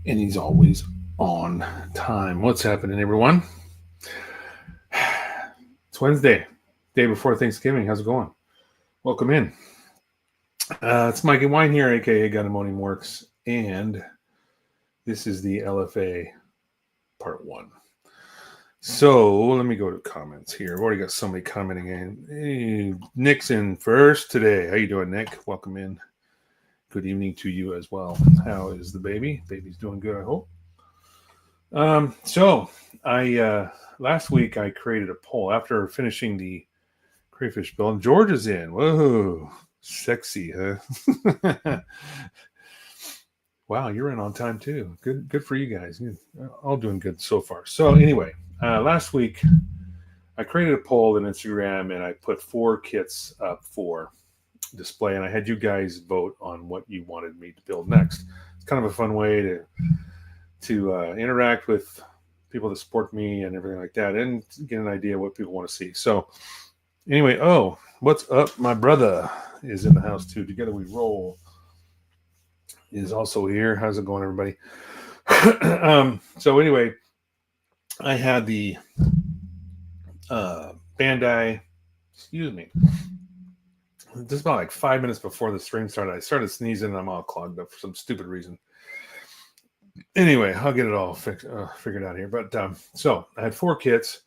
and he's always on time. What's happening, everyone? It's Wednesday, day before Thanksgiving. How's it going? Welcome in. It's Mikey Wine here, aka Gun and Morning Works, and this is the LFA Part 1. So let me go to comments here. I've already got somebody commenting in. Hey, Nick's in first today. How you doing, Nick? Welcome in. Good evening to you as well. How is the baby? Baby's doing good, I hope. So I last week I created a poll after finishing the crayfish build. George is in. Whoa, sexy, huh? Wow, you're in on time too. Good for you guys. You're all doing good so far. So anyway, last week I created a poll on Instagram and I put 4 kits up for display, and I had you guys vote on what you wanted me to build next. It's kind of a fun way to interact with people that support me and everything like that, and get an idea what people want to see. So anyway, what's up? My brother is in the house too. Together we roll is also here. How's it going, everybody? So anyway, I had the Bandai. Excuse me. Just about like 5 minutes before the stream started, I started sneezing and I'm all clogged up for some stupid reason. Anyway, I'll get it all figured out here. But so I had 4 kits.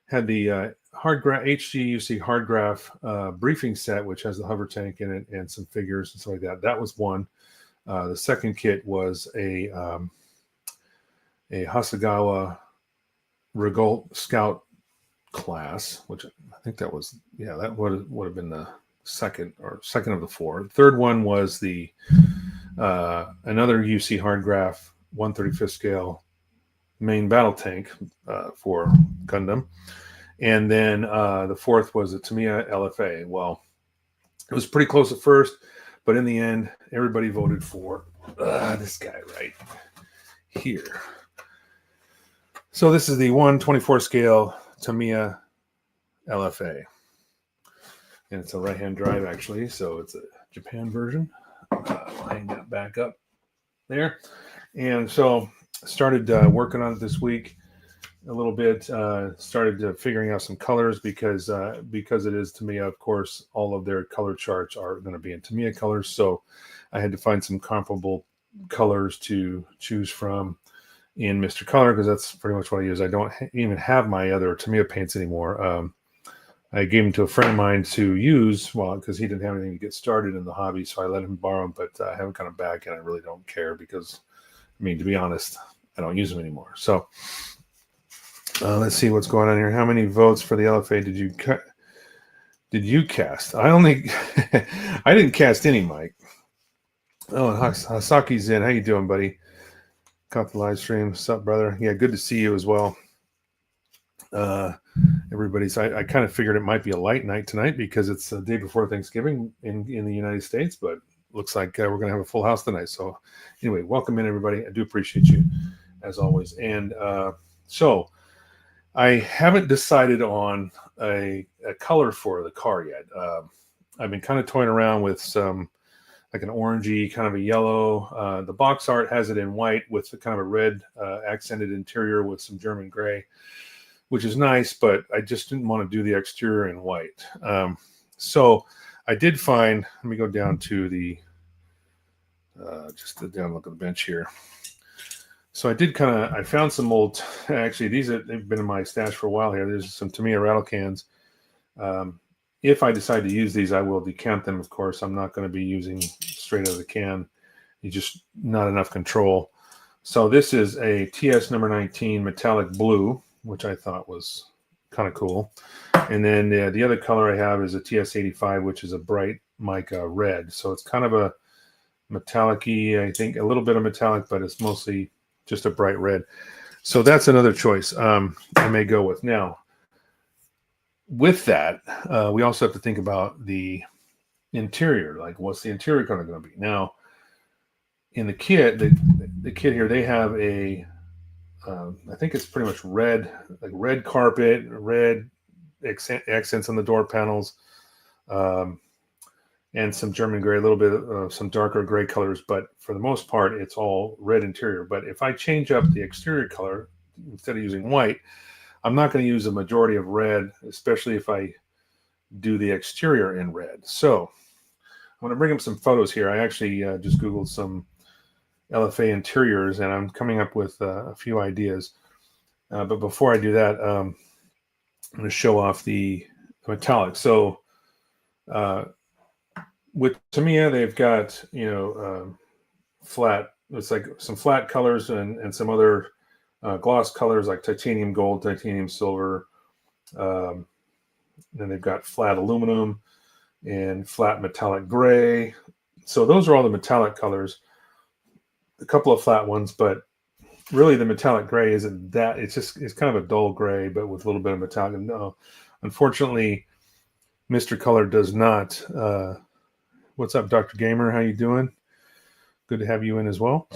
Had the HGUC hard graph briefing set, which has the hover tank in it and some figures and stuff like that. That was one. The second kit was a Hasegawa Regault Scout class, which I think that was, that would have been the second of the 4. The third one was the another UC hard graph 1/35 scale main battle tank for Gundam. And then the fourth was a Tamiya LFA. Well, it was pretty close at first, but in the end, everybody voted for this guy right here. So this is the 1/24 scale Tamiya LFA. And it's a right-hand drive, actually, so it's a Japan version. I'll hang that back up there. And so started working on it this week a little bit. Started figuring out some colors because it is Tamiya. Of course, all of their color charts are going to be in Tamiya colors. So I had to find some comparable colors to choose from in Mr. Color, because that's pretty much what I use. I don't even have my other Tamiya paints anymore. I gave them to a friend of mine to use, because he didn't have anything to get started in the hobby, so I let him borrow them, but I haven't got them back, and I really don't care because, to be honest, I don't use them anymore. So let's see what's going on here. How many votes for the LFA did you cast? I only I didn't cast any, Mike. Oh, and Hasaki's in. How you doing, buddy? Caught the live stream. What's up, brother? Yeah, good to see you as well. Everybody's. I kind of figured it might be a light night tonight because it's the day before Thanksgiving in the United States, but looks like we're going to have a full house tonight. So anyway, welcome in, everybody. I do appreciate you as always. And so I haven't decided on a color for the car yet. I've been kind of toying around with some, like an orangey, kind of a yellow. The box art has it in white with kind of a red accented interior with some German gray, which is nice, but I just didn't want to do the exterior in white. So I did find, let me go down to the, just the down look at the bench here. So I found some old, actually they've been in my stash for a while here. There's some Tamiya rattle cans. If I decide to use these, I will decant them, of course. I'm not going to be using straight out of the can. You just not enough control. So this is a TS number 19 metallic blue, which I thought was kind of cool. And then the other color I have is a TS85, which is a bright mica red. So it's kind of a metallic-y, I think, a little bit of metallic, but it's mostly just a bright red. So that's another choice I may go with. Now, with that, we also have to think about the interior. Like, what's the interior color going to be? Now, in the kit, the kit here, they have a, I think it's pretty much red, like red carpet, red accents on the door panels. and some German gray, a little bit of some darker gray colors, but for the most part, it's all red interior. But if I change up the exterior color, instead of using white, I'm not going to use a majority of red, especially if I do the exterior in red. So I'm going to bring up some photos here. I actually just Googled some LFA interiors, and I'm coming up with a few ideas. But before I do that, I'm going to show off the metallic. So with Tamiya, they've got, flat, it's like some flat colors and some other gloss colors like titanium gold, titanium silver. Then they've got flat aluminum and flat metallic gray. So those are all the metallic colors. A couple of flat ones, but really the metallic gray isn't that. It's kind of a dull gray, but with a little bit of metallic. No, unfortunately, Mr. Color does not. What's up, Dr. Gamer? How you doing? Good to have you in as well.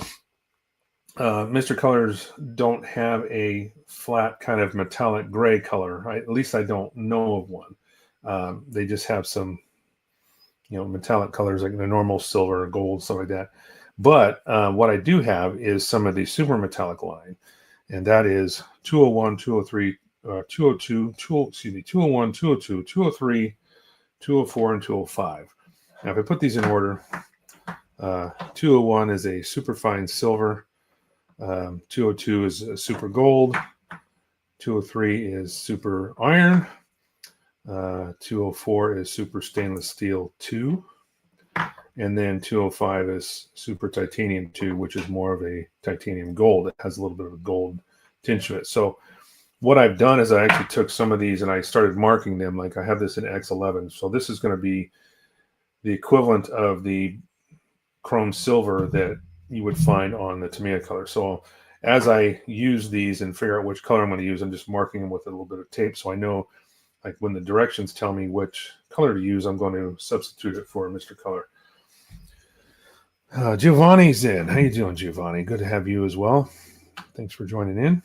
Mr. Colors don't have a flat kind of metallic gray color. Right? At least I don't know of one. They just have some, metallic colors like the normal silver, gold, stuff like that. But what I do have is some of the super metallic line, and that is 201, 203, 202, 201, 202, 203, 204, and 205. Now, if I put these in order, 201 is a super fine silver, 202 is a super gold, 203 is super iron, 204 is super stainless steel 2, and then 205 is super titanium 2, which is more of a titanium gold. It has a little bit of a gold tinge to it. So what I've done is I actually took some of these and I started marking them. Like I have this in X11. So this is going to be the equivalent of the chrome silver that you would find on the Tamiya color. So as I use these and figure out which color I'm going to use, I'm just marking them with a little bit of tape. So I know, like when the directions tell me which color to use, I'm going to substitute it for Mr. Color. Giovanni's in. How you doing, Giovanni? Good to have you as well. Thanks for joining in.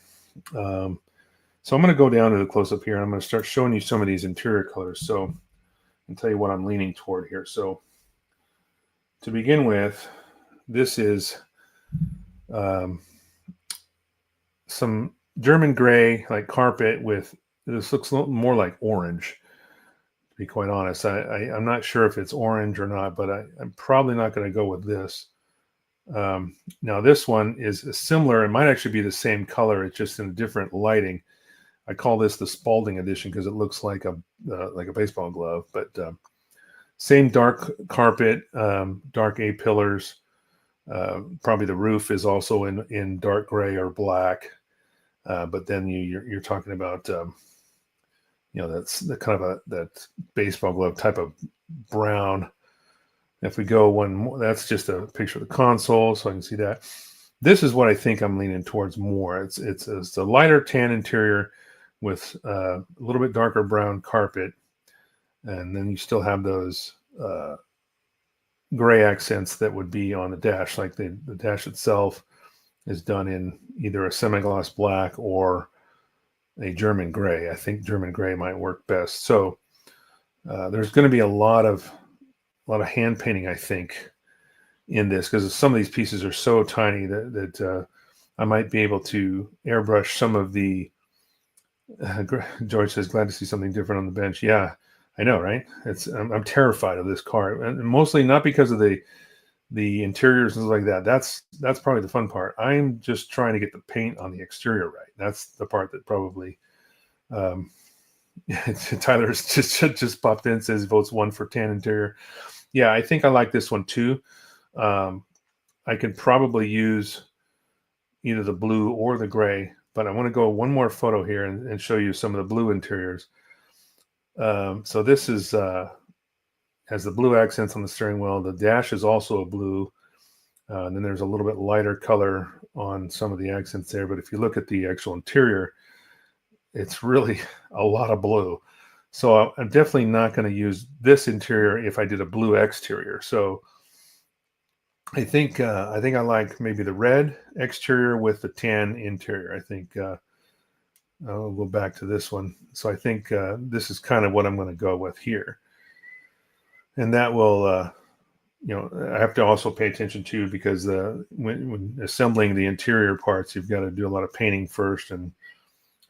So I'm going to go down to the close-up here. I'm going to start showing you some of these interior colors. So I'll tell you what I'm leaning toward here. So to begin with, this is some German gray, like carpet with, this looks a little more like orange, to be quite honest. I'm not sure if it's orange or not, but I'm probably not going to go with this. Now this one is similar. It might actually be the same color. It's just in a different lighting. I call this the Spalding edition because it looks like a baseball glove, but same dark carpet, dark A-pillars. Probably the roof is also in dark gray or black. But then you're talking about, that's the kind of that baseball glove type of brown. If we go one more, that's just a picture of the console, so I can see that. This is what I think I'm leaning towards more. It's a lighter tan interior with a little bit darker brown carpet, and then you still have those gray accents that would be on the dash, like the dash itself is done in either a semi-gloss black or a German gray. I think German gray might work best. So there's going to be a lot of hand painting, I think, in this, because some of these pieces are so tiny that I might be able to airbrush some of the. George says, "Glad to see something different on the bench." Yeah, I know, right? I'm terrified of this car, and mostly not because of the interiors and stuff like that. That's probably the fun part. I'm just trying to get the paint on the exterior right. That's the part that probably. Tyler's just popped in and says votes 1 for tan interior. Yeah, I think I like this one too. I could probably use either the blue or the gray, but I want to go one more photo here and show you some of the blue interiors. So this is has the blue accents on the steering wheel. The dash is also a blue. And then there's a little bit lighter color on some of the accents there. But if you look at the actual interior, it's really a lot of blue. So I'm definitely not going to use this interior if I did a blue exterior. So I think I like maybe the red exterior with the tan interior. I think I'll go back to this one. So I think this is kind of what I'm going to go with here. And that will, I have to also pay attention to, because when assembling the interior parts, you've got to do a lot of painting first and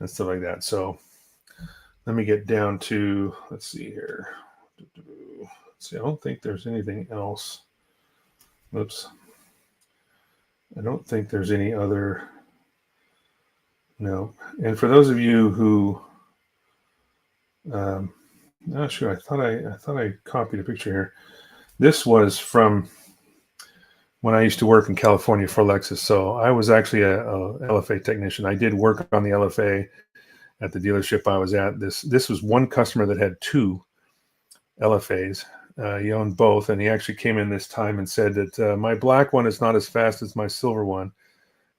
stuff like that. So let me get down to, let's see here. Let's see, I don't think there's anything else. Oops. I don't think there's any other. No. And for those of you who, not sure, I thought I copied a picture here. This was from when I used to work in California for Lexus. So I was actually a LFA technician. I did work on the LFA at the dealership I was at. This was one customer that had two LFAs. He owned both, and he actually came in this time and said that my black one is not as fast as my silver one,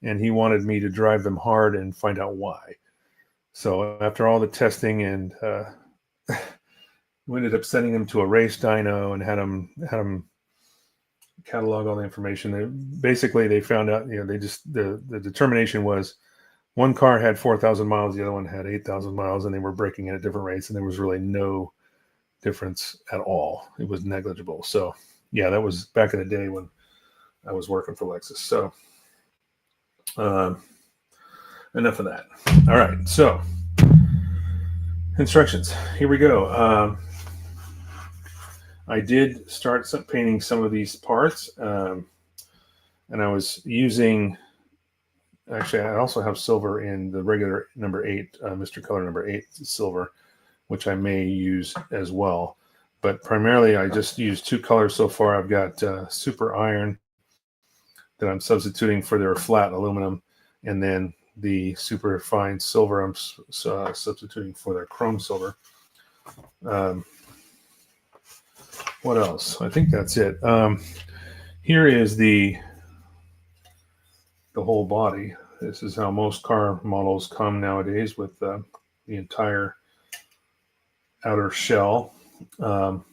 and he wanted me to drive them hard and find out why. So after all the testing, and we ended up sending him to a race dyno and had him catalog all the information. Basically, they found out, the determination was one car had 4,000 miles, the other one had 8,000 miles, and they were braking at different rates, and there was really no difference at all. It was negligible. So yeah, that was back in the day when I was working for Lexus. So enough of that. All right, so instructions. Here we go. I did start painting some of these parts, and I was using, actually I also have silver in the regular number 8, Mr. Color number 8 silver, which I may use as well. But primarily I just used 2 colors so far. I've got super iron that I'm substituting for their flat aluminum, and then the super fine silver I'm substituting for their chrome silver. What else? I think that's it. Here is the whole body. This is how most car models come nowadays, with the entire outer shell. For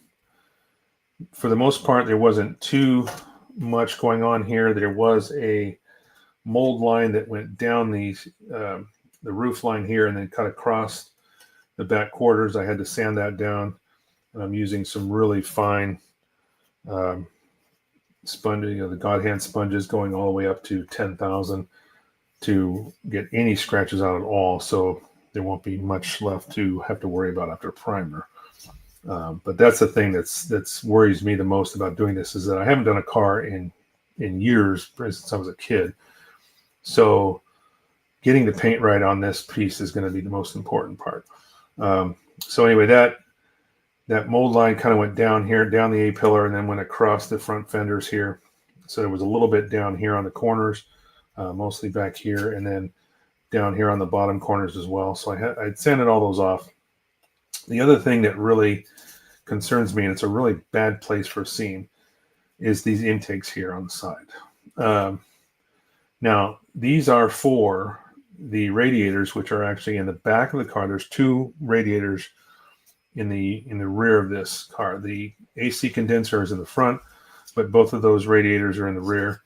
the most part, there wasn't too much going on here. There was a mold line that went down the roof line here and then cut across the back quarters. I had to sand that down, and I'm using some really fine sponge, the God hand sponges, going all the way up to 10,000 to get any scratches out at all. So there won't be much left to have to worry about after primer. But that's the thing that's worries me the most about doing this, is that I haven't done a car in years, since I was a kid. So getting the paint right on this piece is going to be the most important part. So anyway, that mold line kind of went down here, down the A-pillar, and then went across the front fenders here. So there was a little bit down here on the corners, mostly back here, and then down here on the bottom corners as well. So I'd sanded all those off. The other thing that really concerns me, and it's a really bad place for a seam, is these intakes here on the side. Now, these are for the radiators, which are actually in the back of the car. There's 2 radiators in the rear of this car. The AC condenser is in the front, but both of those radiators are in the rear,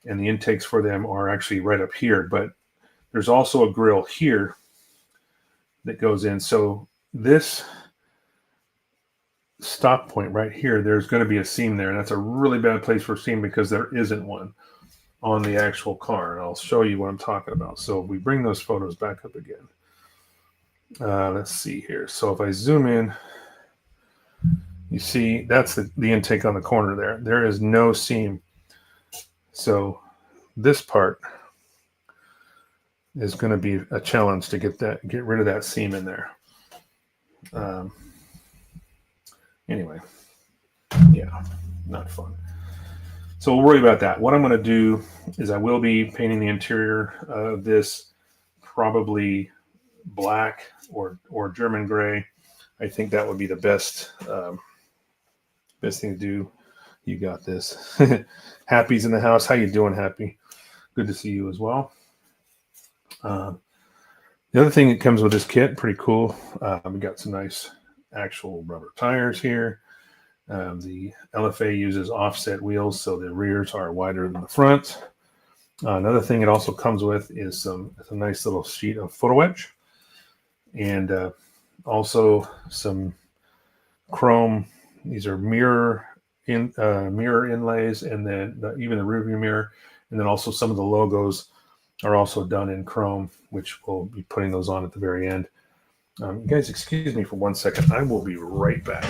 and the intakes for them are actually right up here. But there's also a grill here that goes in. So this stop point right here, there's going to be a seam there, and that's a really bad place for a seam, because there isn't one on the actual car. And I'll show you what I'm talking about. So we bring those photos back up again. Let's see here. So if I zoom in, you see that's the intake on the corner there. There is no seam. So this part is going to be a challenge to get rid of that seam in there. Anyway, yeah, not fun. So we'll worry about that. What I'm going to do is I will be painting the interior of this probably black or German gray. I think that would be the best thing to do. You got this. Happy's in the house. How you doing, Happy? Good to see you as well. The other thing that comes with this kit, pretty cool. We got some nice actual rubber tires here. The LFA uses offset wheels, so the rears are wider than the front. Another thing it also comes with is a nice little sheet of photo etch, and also some chrome These are mirror inlays, and then even the rearview mirror, and then also some of the logos are also done in chrome, which we'll be putting those on at the very end. You guys, excuse me for 1 second. I will be right back.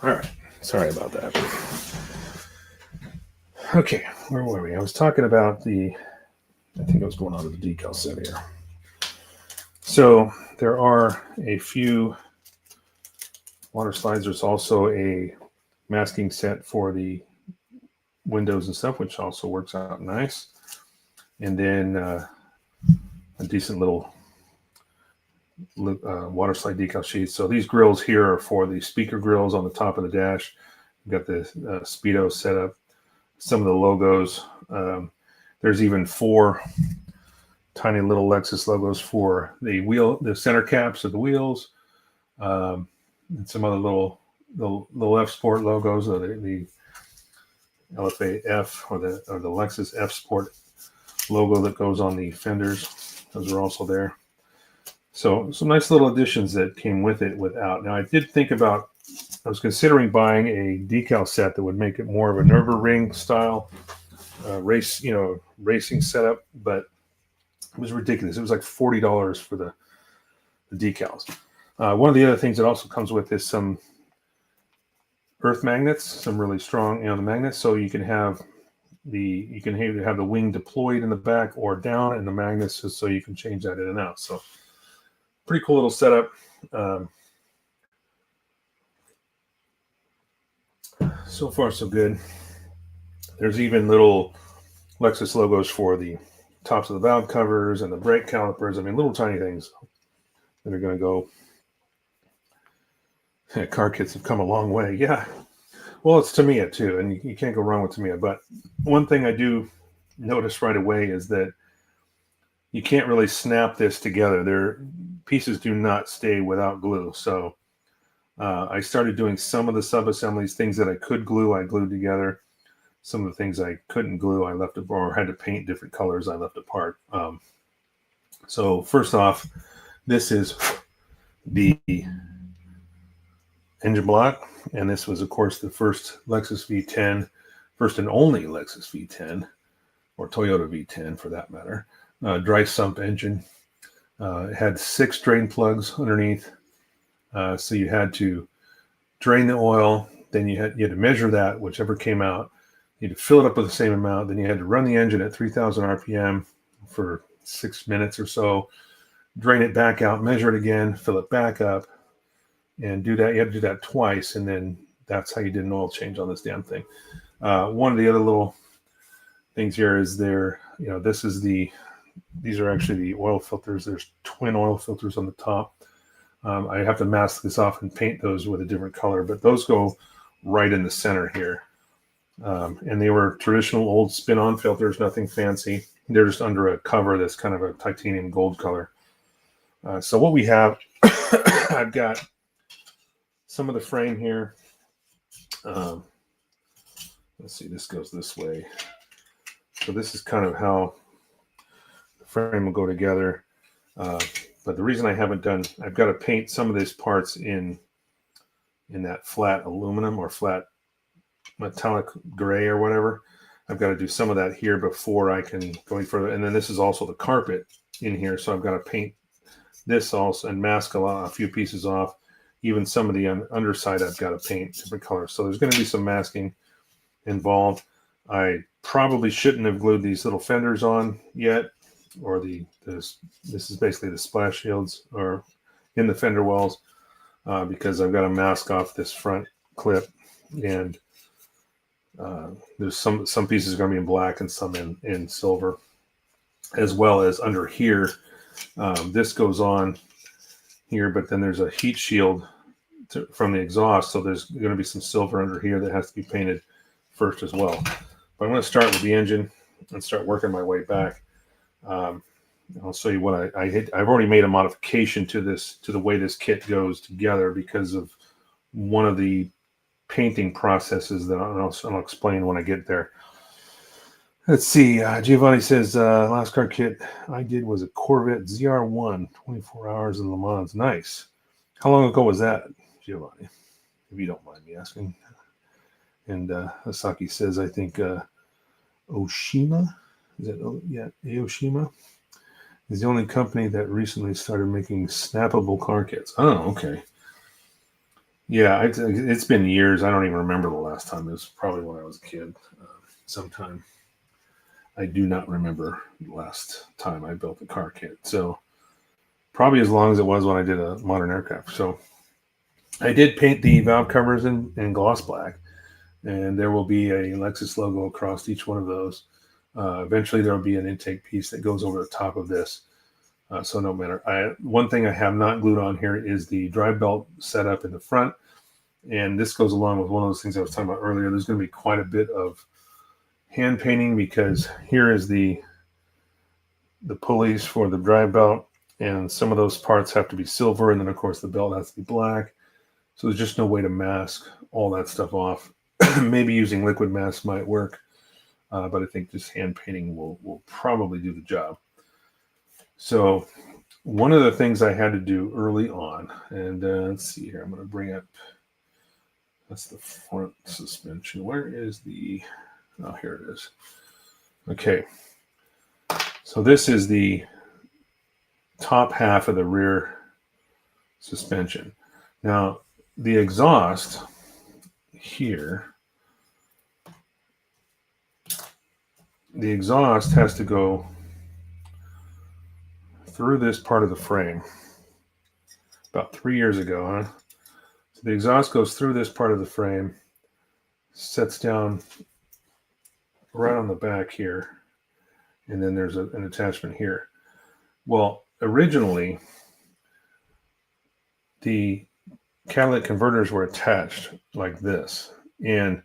All right. Sorry about that. Okay, where were we? I was talking about I think I was going on to the decal set here. So there are a few water slides. There's also a masking set for the windows and stuff, which also works out nice. And then a decent little water slide decal sheets. So these grills here are for the speaker grills on the top of the dash. You've got the speedo set up. Some of the logos. There's even 4 tiny little Lexus logos for the center caps of the wheels, and some other little F Sport logos, the LFA F or the Lexus F Sport logo that goes on the fenders. Those are also there. So some nice little additions that came with it without. Now I did think about, I was considering buying a decal set that would make it more of a Nürburgring style racing setup, but it was ridiculous. It was like $40 for the decals. One of the other things that also comes with is some earth magnets, some really strong the magnets, so you can have either have the wing deployed in the back or down, and the magnets just so you can change that in and out. So pretty cool little setup. So far so good. There's even little Lexus logos for the tops of the valve covers and the brake calipers. I mean, little tiny things that are going to go. Car kits have come a long way. Yeah. Well, it's Tamiya too, and you can't go wrong with Tamiya. But one thing I do notice right away is that you can't really snap this together. Their pieces do not stay without glue. So I started doing some of the sub-assemblies, things that I could glue, I glued together. Some of the things I couldn't glue, I left apart, or had to paint different colors, I left apart. So first off, this is the engine block, and this was, of course, the first Lexus V10, first and only Lexus V10, or Toyota V10 for that matter. Dry sump engine. It had 6 drain plugs underneath, so you had to drain the oil, then you had to measure that, whichever came out. You had to fill it up with the same amount. Then you had to run the engine at 3,000 RPM for 6 minutes or so, drain it back out, measure it again, fill it back up, and do that. You had to do that twice, and then that's how you did an oil change on this damn thing. One of the other little things here is these are actually the oil filters. There's twin oil filters on the top. I have to mask this off and paint those with a different color, but those go right in the center here. And they were traditional old spin-on filters, nothing fancy. They're just under a cover that's kind of a titanium gold color. So what we have, I've got some of the frame here. Let's see, this goes this way. So this is kind of how the frame will go together. But the reason I haven't done, I've got to paint some of these parts in that flat aluminum or flat metallic gray or whatever. I've got to do some of that here before I can go any further. And then this is also the carpet in here, so I've got to paint this also and mask a few pieces off. Even some of the underside I've got to paint different colors. So there's going to be some masking involved. I probably shouldn't have glued these little fenders on yet, or this is basically the splash shields or in the fender wells, because I've got to mask off this front clip, and there's some pieces are going to be in black and some in silver, as well as under here. This goes on here, but then there's a heat shield from the exhaust, so there's going to be some silver under here that has to be painted first as well. But I'm going to start with the engine and start working my way back. I'll show you what I've already made a modification to the way this kit goes together because of one of the painting processes that I'll explain when I get there. Let's see. Giovanni says, last car kit I did was a Corvette ZR1, 24 hours in Le Mans. Nice. How long ago was that, Giovanni? If you don't mind me asking. And Asaki says, I think Oshima, is that, yeah, Aoshima is the only company that recently started making snappable car kits. Oh, okay. Yeah, it's been years. I don't even remember the last time. It was probably when I was a kid sometime. I do not remember the last time I built a car kit. So probably as long as it was when I did a modern aircraft. So I did paint the valve covers in gloss black, and there will be a Lexus logo across each one of those. Eventually there will be an intake piece that goes over the top of this. So no matter. One thing I have not glued on here is the drive belt setup in the front. And this goes along with one of those things I was talking about earlier. There's going to be quite a bit of hand painting because here is the pulleys for the drive belt, and some of those parts have to be silver, and then of course the belt has to be black. So there's just no way to mask all that stuff off. Maybe using liquid mask might work, but I think just hand painting will probably do the job. So one of the things I had to do early on, and let's see here, I'm going to bring up, that's the front suspension. Where is the, oh, here it is. Okay. So this is the top half of the rear suspension. Now, the exhaust here, the exhaust has to go through this part of the frame. About 3 years ago, huh? So the exhaust goes through this part of the frame, sets down right on the back here, and then there's an attachment here. Well, originally, the catalytic converters were attached like this, and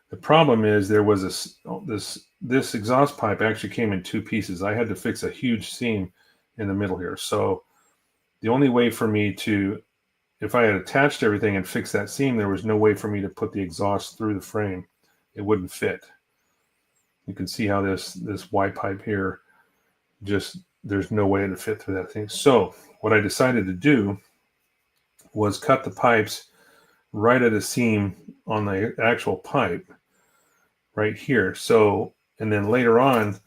the problem is there was this exhaust pipe actually came in two pieces. I had to fix a huge seam in the middle here. So the only way for me to, if I had attached everything and fixed that seam, there was no way for me to put the exhaust through the frame. It wouldn't fit. You can see how this Y pipe here, just there's no way to fit through that thing. So what I decided to do was cut the pipes right at a seam on the actual pipe right here. So, and then later on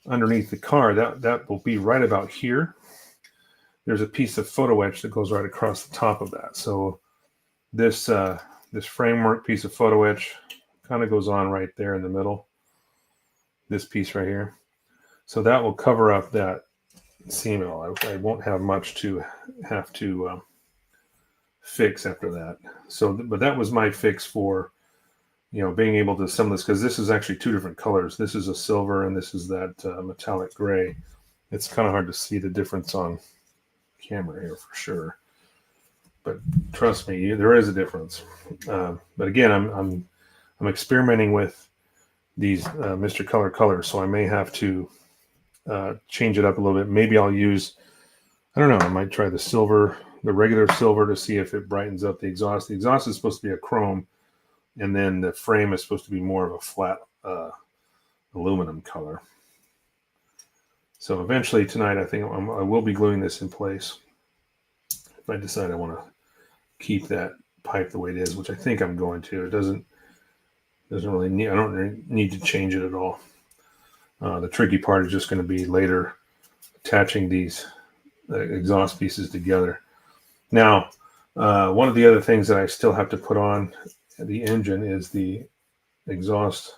underneath the car, that will be right about here. There's a piece of photo etch that goes right across the top of that. So this framework piece of photo etch kind of goes on right there in the middle. This piece right here. So that will cover up that seam at all. I won't have much to have to fix after that. So, but that was my fix for, being able to assemble this, because this is actually two different colors. This is a silver and this is that metallic gray. It's kind of hard to see the difference on camera here for sure, but trust me, there is a difference. But again, I'm experimenting with these Mr. Color colors, so I may have to change it up a little bit. Maybe I'll use, I don't know, I might try the silver, the regular silver, to see if it brightens up the exhaust. The exhaust is supposed to be a chrome, and then the frame is supposed to be more of a flat aluminum color. So eventually tonight, I think I will be gluing this in place if I decide I want to keep that pipe the way it is, which I think I'm going to. It doesn't Doesn't really need, I don't need to change it at all. The tricky part is just going to be later attaching these exhaust pieces together. Now, one of the other things that I still have to put on the engine is the exhaust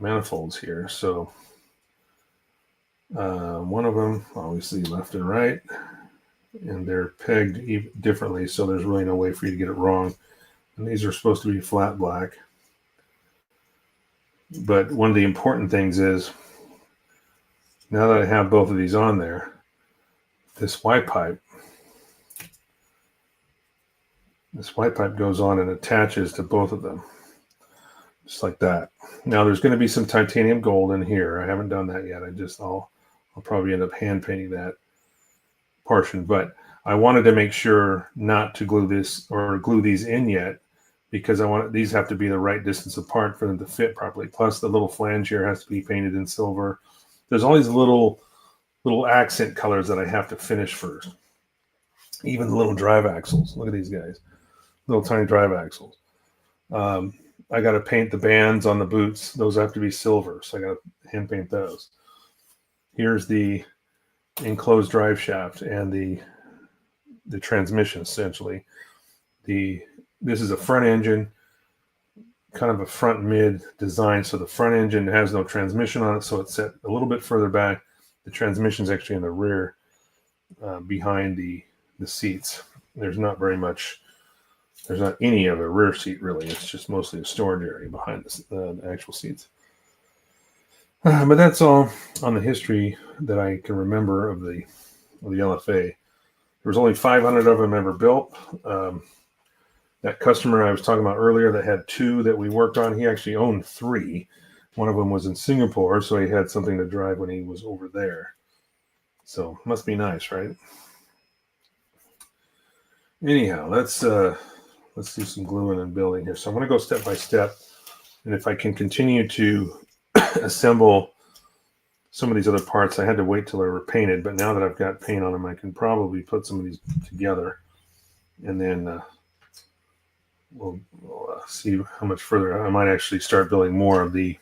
manifolds here. So one of them, obviously left and right, and they're pegged differently, so there's really no way for you to get it wrong. And these are supposed to be flat black. But one of the important things is, now that I have both of these on there, this white pipe goes on and attaches to both of them, just like that. Now there's going to be some titanium gold in here. I haven't done that yet. I'll probably end up hand painting that portion, but I wanted to make sure not to glue this or glue these in yet, because these have to be the right distance apart for them to fit properly. Plus the little flange here has to be painted in silver. There's all these little accent colors that I have to finish first. Even the little drive axles. Look at these guys. Little tiny drive axles. I got to paint the bands on the boots. Those have to be silver, so I got to hand paint those. Here's the enclosed drive shaft and the transmission, essentially. This is a front engine, kind of a front mid design. So the front engine has no transmission on it, so it's set a little bit further back. The transmission is actually in the rear, behind the seats. There's not any of a rear seat really. It's just mostly a storage area behind the actual seats. But that's all on the history that I can remember of the LFA. There was only 500 of them ever built. That customer I was talking about earlier that had 2 that we worked on, he actually owned 3. One of them was in Singapore, so he had something to drive when he was over there. So must be nice, right? Anyhow, let's do some gluing and building here. So I'm going to go step by step, and if I can continue to assemble some of these other parts, I had to wait till they were painted, but now that I've got paint on them, I can probably put some of these together, and then we'll see how much further. I might actually start building more of the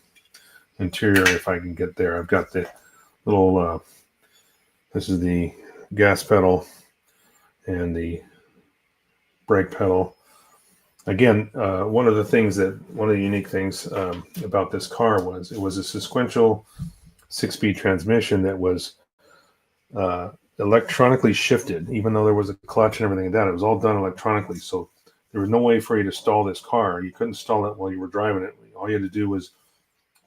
interior if I can get there. I've got the little, this is the gas pedal and the brake pedal. Again, one of the unique things about this car was it was a sequential 6-speed transmission that was electronically shifted. Even though there was a clutch and everything like that, it was all done electronically. So there was no way for you to stall this car. You couldn't stall it while you were driving it. All you had to do was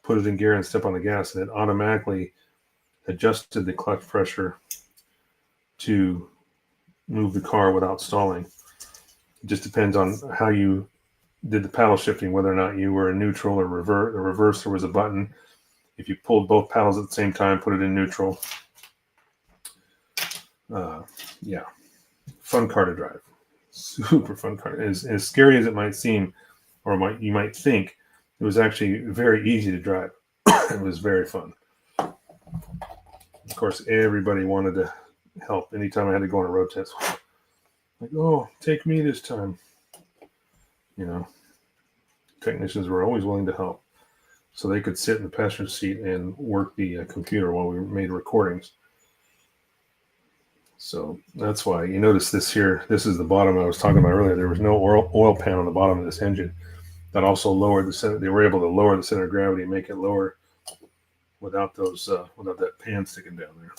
put it in gear and step on the gas, and it automatically adjusted the clutch pressure to move the car without stalling. It just depends on how you did the paddle shifting, whether or not you were in neutral or reverse. The reverse, there was a button. If you pulled both paddles at the same time, put it in neutral. Yeah, fun car to drive. Super fun car. As scary as it might seem, or you might think, it was actually very easy to drive. It was very fun. Of course, everybody wanted to help. Anytime I had to go on a road test, like, oh, take me this time. You know, technicians were always willing to help, so they could sit in the passenger seat and work the computer while we made recordings. So that's why you notice this here. This is the bottom I was talking about earlier. There was no oil pan on the bottom of this engine. That also lowered the center. They were able to lower the center of gravity and make it lower without that pan sticking down there.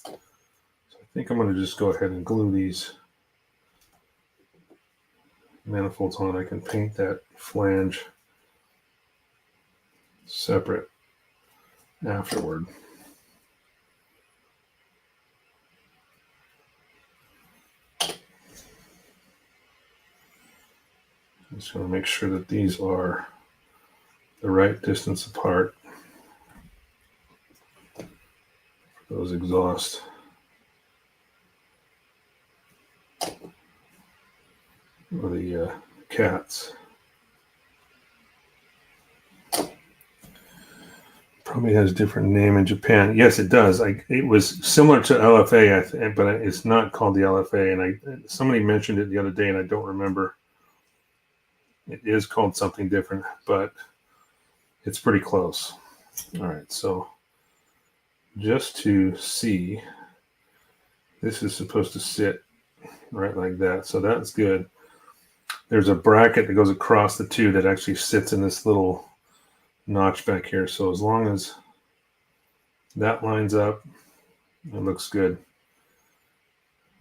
So I think I'm going to just go ahead and glue these manifolds on. I can paint that flange separate afterward. Just going to make sure that these are the right distance apart for those exhausts. Or the cats. Probably has a different name in Japan. Yes, it does. It was similar to LFA, but it's not called the LFA. And somebody mentioned it the other day, and I don't remember It is called something different, but it's pretty close. All right, so just to see, this is supposed to sit right like that, so that's good. There's a bracket that goes across the two that actually sits in this little notch back here. So as long as that lines up, it looks good.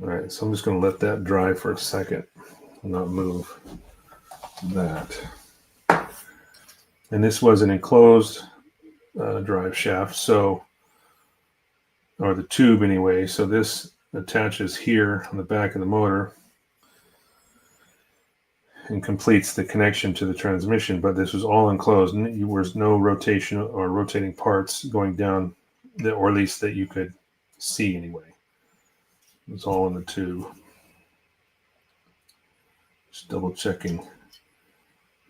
All right, so I'm just going to let that dry for a second and not move that. And this was an enclosed drive shaft, so, or the tube anyway. So this attaches here on the back of the motor and completes the connection to the transmission, but this was all enclosed, and there was no rotation or rotating parts going down, or at least that you could see anyway. It was all in the tube. Just double checking,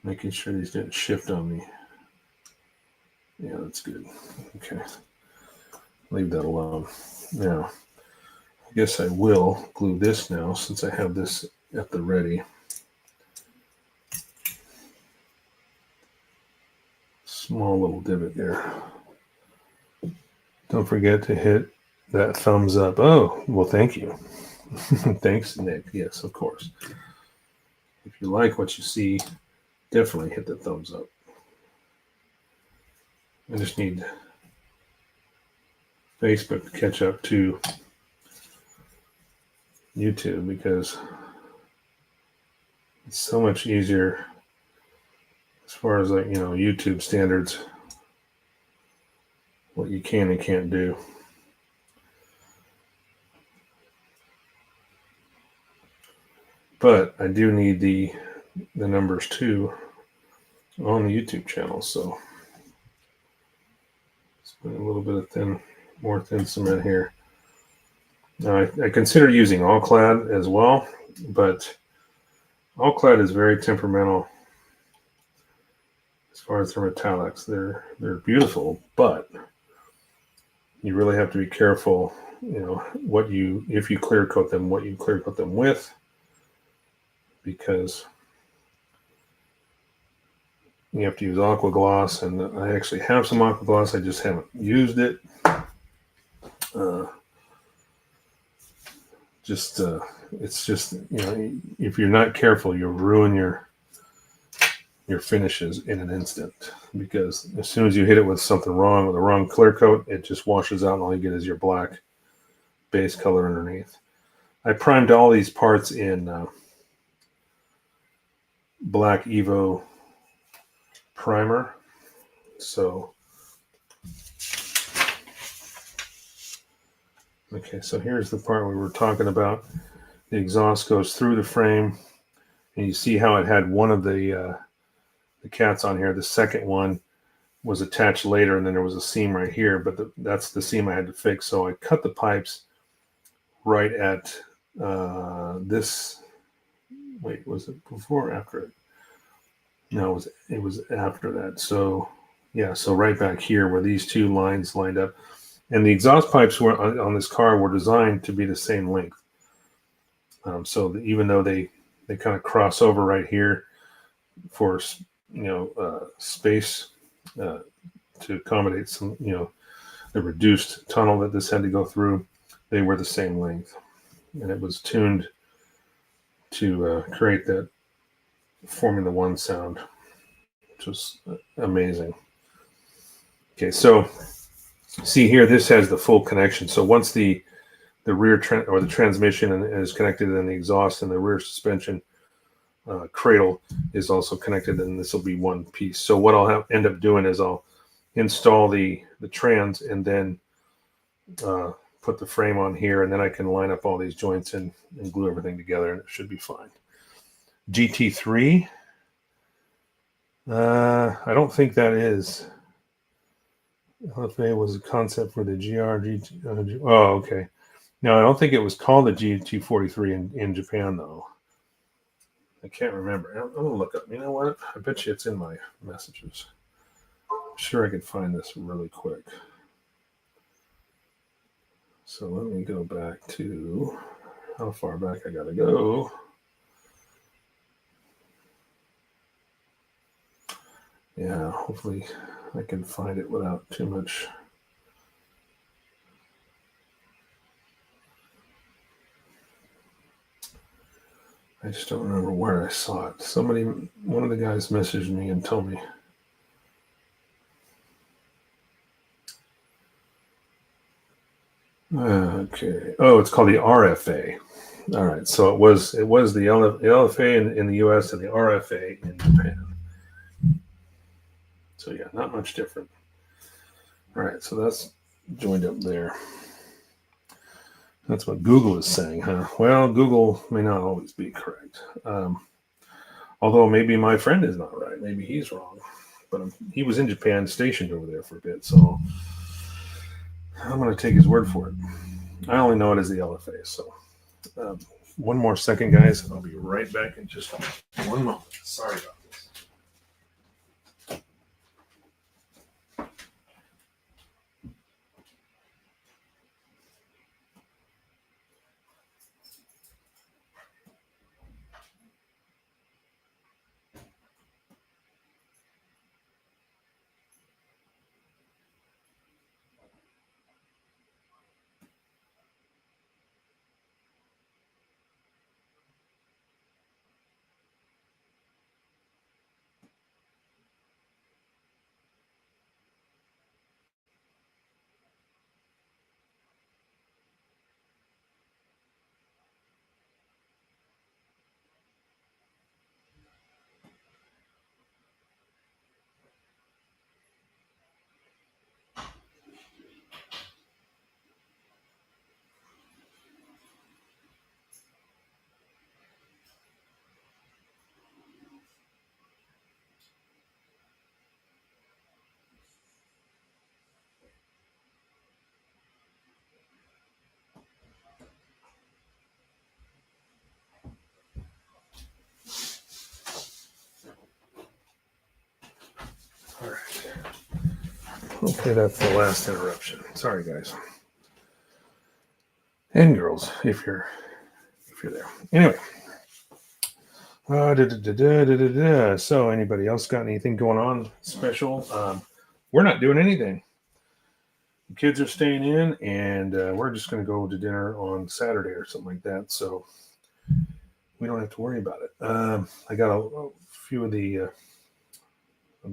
making sure these didn't shift on me. Yeah, that's good. Okay, leave that alone. Now, I guess I will glue this now since I have this at the ready. Small little divot there. Don't forget to hit that thumbs up. Oh, well, thank you. Thanks, Nick. Yes, of course. If you like what you see, definitely hit the thumbs up. I just need Facebook to catch up to YouTube because it's so much easier as far as, like, YouTube standards, what you can and can't do. But I do need the numbers too on the YouTube channel, so let's put a little bit of more thin cement here. Now I consider using all-clad as well, but all-clad is very temperamental as far as their metallics. They're beautiful, but you really have to be careful, if you clear coat them, what you clear coat them with, because you have to use aqua gloss, and I actually have some aqua gloss. I just haven't used it. It's just, if you're not careful, you'll ruin your finishes in an instant, because as soon as you hit it with something wrong, with the wrong clear coat, it just washes out and all you get is your black base color underneath. I primed all these parts in Black Evo primer. So, okay, so here's the part we were talking about. The exhaust goes through the frame, and you see how it had one of the cats on here. The second one was attached later, and then there was a seam right here, but that's the seam I had to fix. So I cut the pipes right at this. Wait, was it before or after it? No, it was after that. So yeah, so right back here where these two lines lined up, and the exhaust pipes were on this car were designed to be the same length. So even though they kind of cross over right here for space to accommodate some the reduced tunnel that this had to go through, they were the same length, and it was tuned to create that Formula One sound, which was amazing. Okay, so see here, this has the full connection. So once the rear or the transmission is connected, and the exhaust and the rear suspension cradle is also connected, and this will be one piece. So what I'll end up doing is I'll install the trans and then put the frame on here, and then I can line up all these joints and glue everything together, and it should be fine. GT3, I don't think that is. LFA was a concept for the GT. Oh, okay. No, I don't think it was called the GT43 in Japan, though. I can't remember. I'm going to look up. You know what? I bet you it's in my messages. I'm sure I could find this really quick. So let me go back to how far back I got to go. Yeah, hopefully I can find it without too much. I just don't remember where I saw it. One of the guys messaged me and told me. Okay. Oh, it's called the RFA. All right. So it was the LFA in the US and the RFA in Japan. So yeah, not much different. All right. So that's joined up there. That's what Google is saying, huh? Well, Google may not always be correct. Although maybe my friend is not right. Maybe he's wrong. But he was in Japan, stationed over there for a bit. So I'm going to take his word for it. I only know it as the LFA. So one more second, guys. I'll be right back in just 1 moment. Sorry about this. All right. Hopefully that's the last interruption. Sorry, guys and girls, if you're there. Anyway. So, anybody else got anything going on special? We're not doing anything. The kids are staying in, and we're just going to go to dinner on Saturday or something like that. So we don't have to worry about it. I got a few of the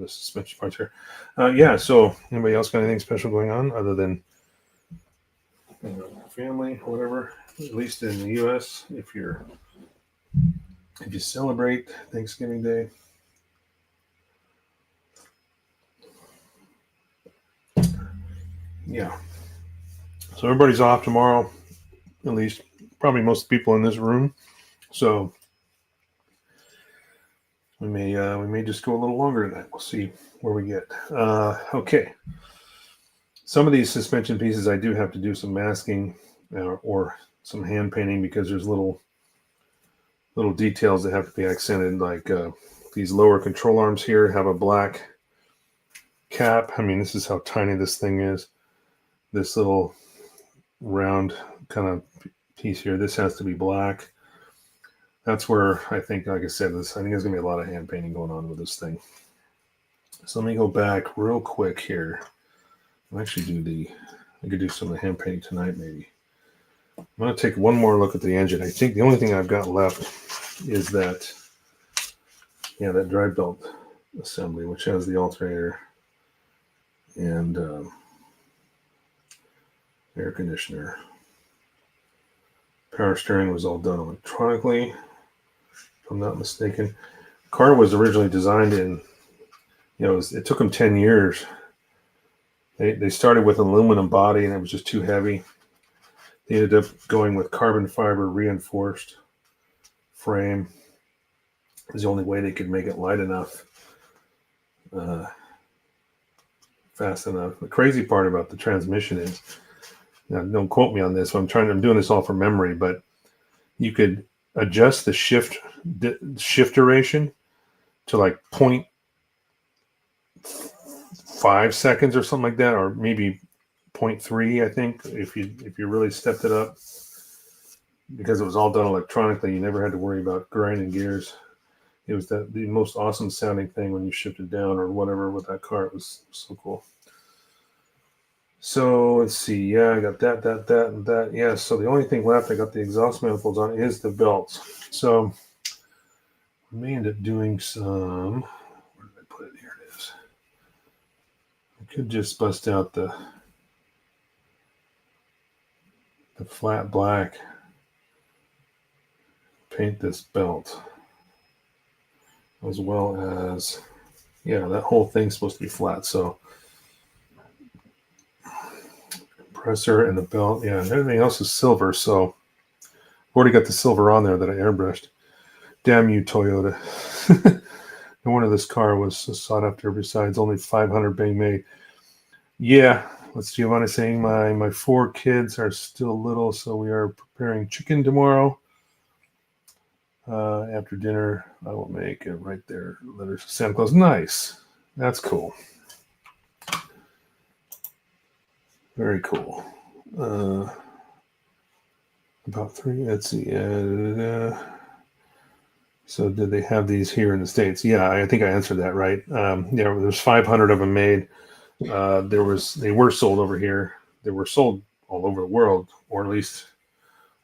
suspension parts here. Yeah. So, anybody else got anything special going on other than family, whatever? At least in the U.S., if you celebrate Thanksgiving Day. Yeah. So everybody's off tomorrow, at least probably most people in this room. So we may just go a little longer tonight. We'll see where we get. Okay. Some of these suspension pieces I do have to do some masking or some hand painting because there's little details that have to be accented, like these lower control arms here have a black cap. I mean, this is how tiny this thing is. This little round kind of piece here, this has to be black. That's where I think, like I said, I think there's gonna be a lot of hand painting going on with this thing. So let me go back real quick here. I'll actually I could do some of the hand painting tonight, maybe. I'm gonna take one more look at the engine. I think the only thing I've got left is that drive belt assembly, which has the alternator and air conditioner. Power steering was all done electronically, if I'm not mistaken. The car was originally designed in, it took them 10 years. They started with an aluminum body and it was just too heavy. They ended up going with carbon fiber reinforced frame. It was the only way they could make it light enough, fast enough. The crazy part about the transmission is, now, don't quote me on this. I'm doing this all from memory, but you could adjust the shift duration to like 0.5 seconds or something like that, or maybe 0.3. I think if you really stepped it up, because it was all done electronically, you never had to worry about grinding gears. it was the most awesome sounding thing when you shipped it down or whatever with that car. It was so cool. So let's see. Yeah, I got that, and that. Yeah. So the only thing left I got the exhaust manifolds on is the belts. So I may end up doing some. Where did I put it? Here it is. I could just bust out the flat black, paint this belt, as well as, yeah, that whole thing's supposed to be flat. So compressor and the belt, yeah, and everything else is silver. So I've already got the silver on there that I airbrushed. Damn you, Toyota. No wonder this car was so sought after. Besides, only 500 being made. Yeah, what's Giovanni saying? My 4 kids are still little, so we are preparing chicken tomorrow. After dinner, I will make it right there. Letters Santa Claus. Nice. That's cool. Very cool. About 3. Let's see. So did they have these here in the States? Yeah, I think I answered that right. Yeah, there's 500 of them made. They were sold over here. They were sold all over the world, or at least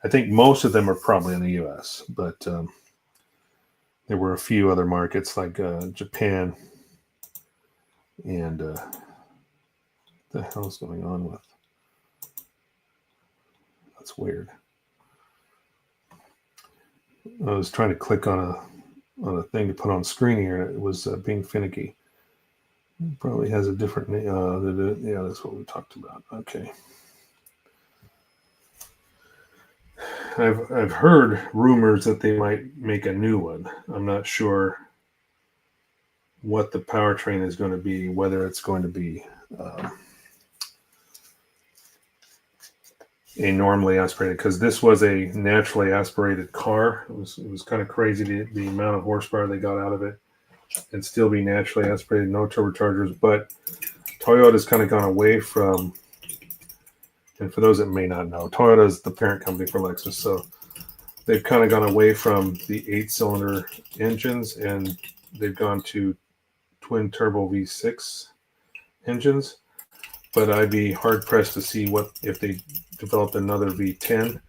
I think most of them are probably in the U.S. But there were a few other markets like Japan and what the hell is going on with? That's weird. I was trying to click on a thing to put on screen here, and it was being finicky. It probably has a different name. Yeah, that's what we talked about. Okay. I've heard rumors that they might make a new one. I'm not sure what the powertrain is going to be, whether it's going to be a normally aspirated, because this was a naturally aspirated car. It was kind of crazy the amount of horsepower they got out of it, and still be naturally aspirated, no turbochargers. But Toyota's kind of gone away from, and for those that may not know, Toyota is the parent company for Lexus, so they've kind of gone away from the 8-cylinder engines, and they've gone to twin turbo V6 engines. But I'd be hard pressed to see what if they developed another V10.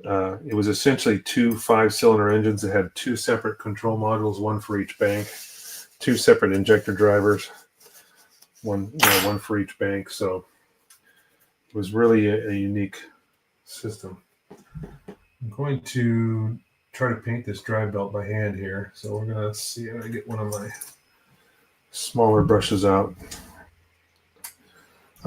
It was essentially 2 5-cylinder engines that had 2 separate control modules, one for each bank, 2 separate injector drivers, one for each bank. So it was really a unique system. I'm going to try to paint this drive belt by hand here. So we're going to see if I get one of my smaller brushes out.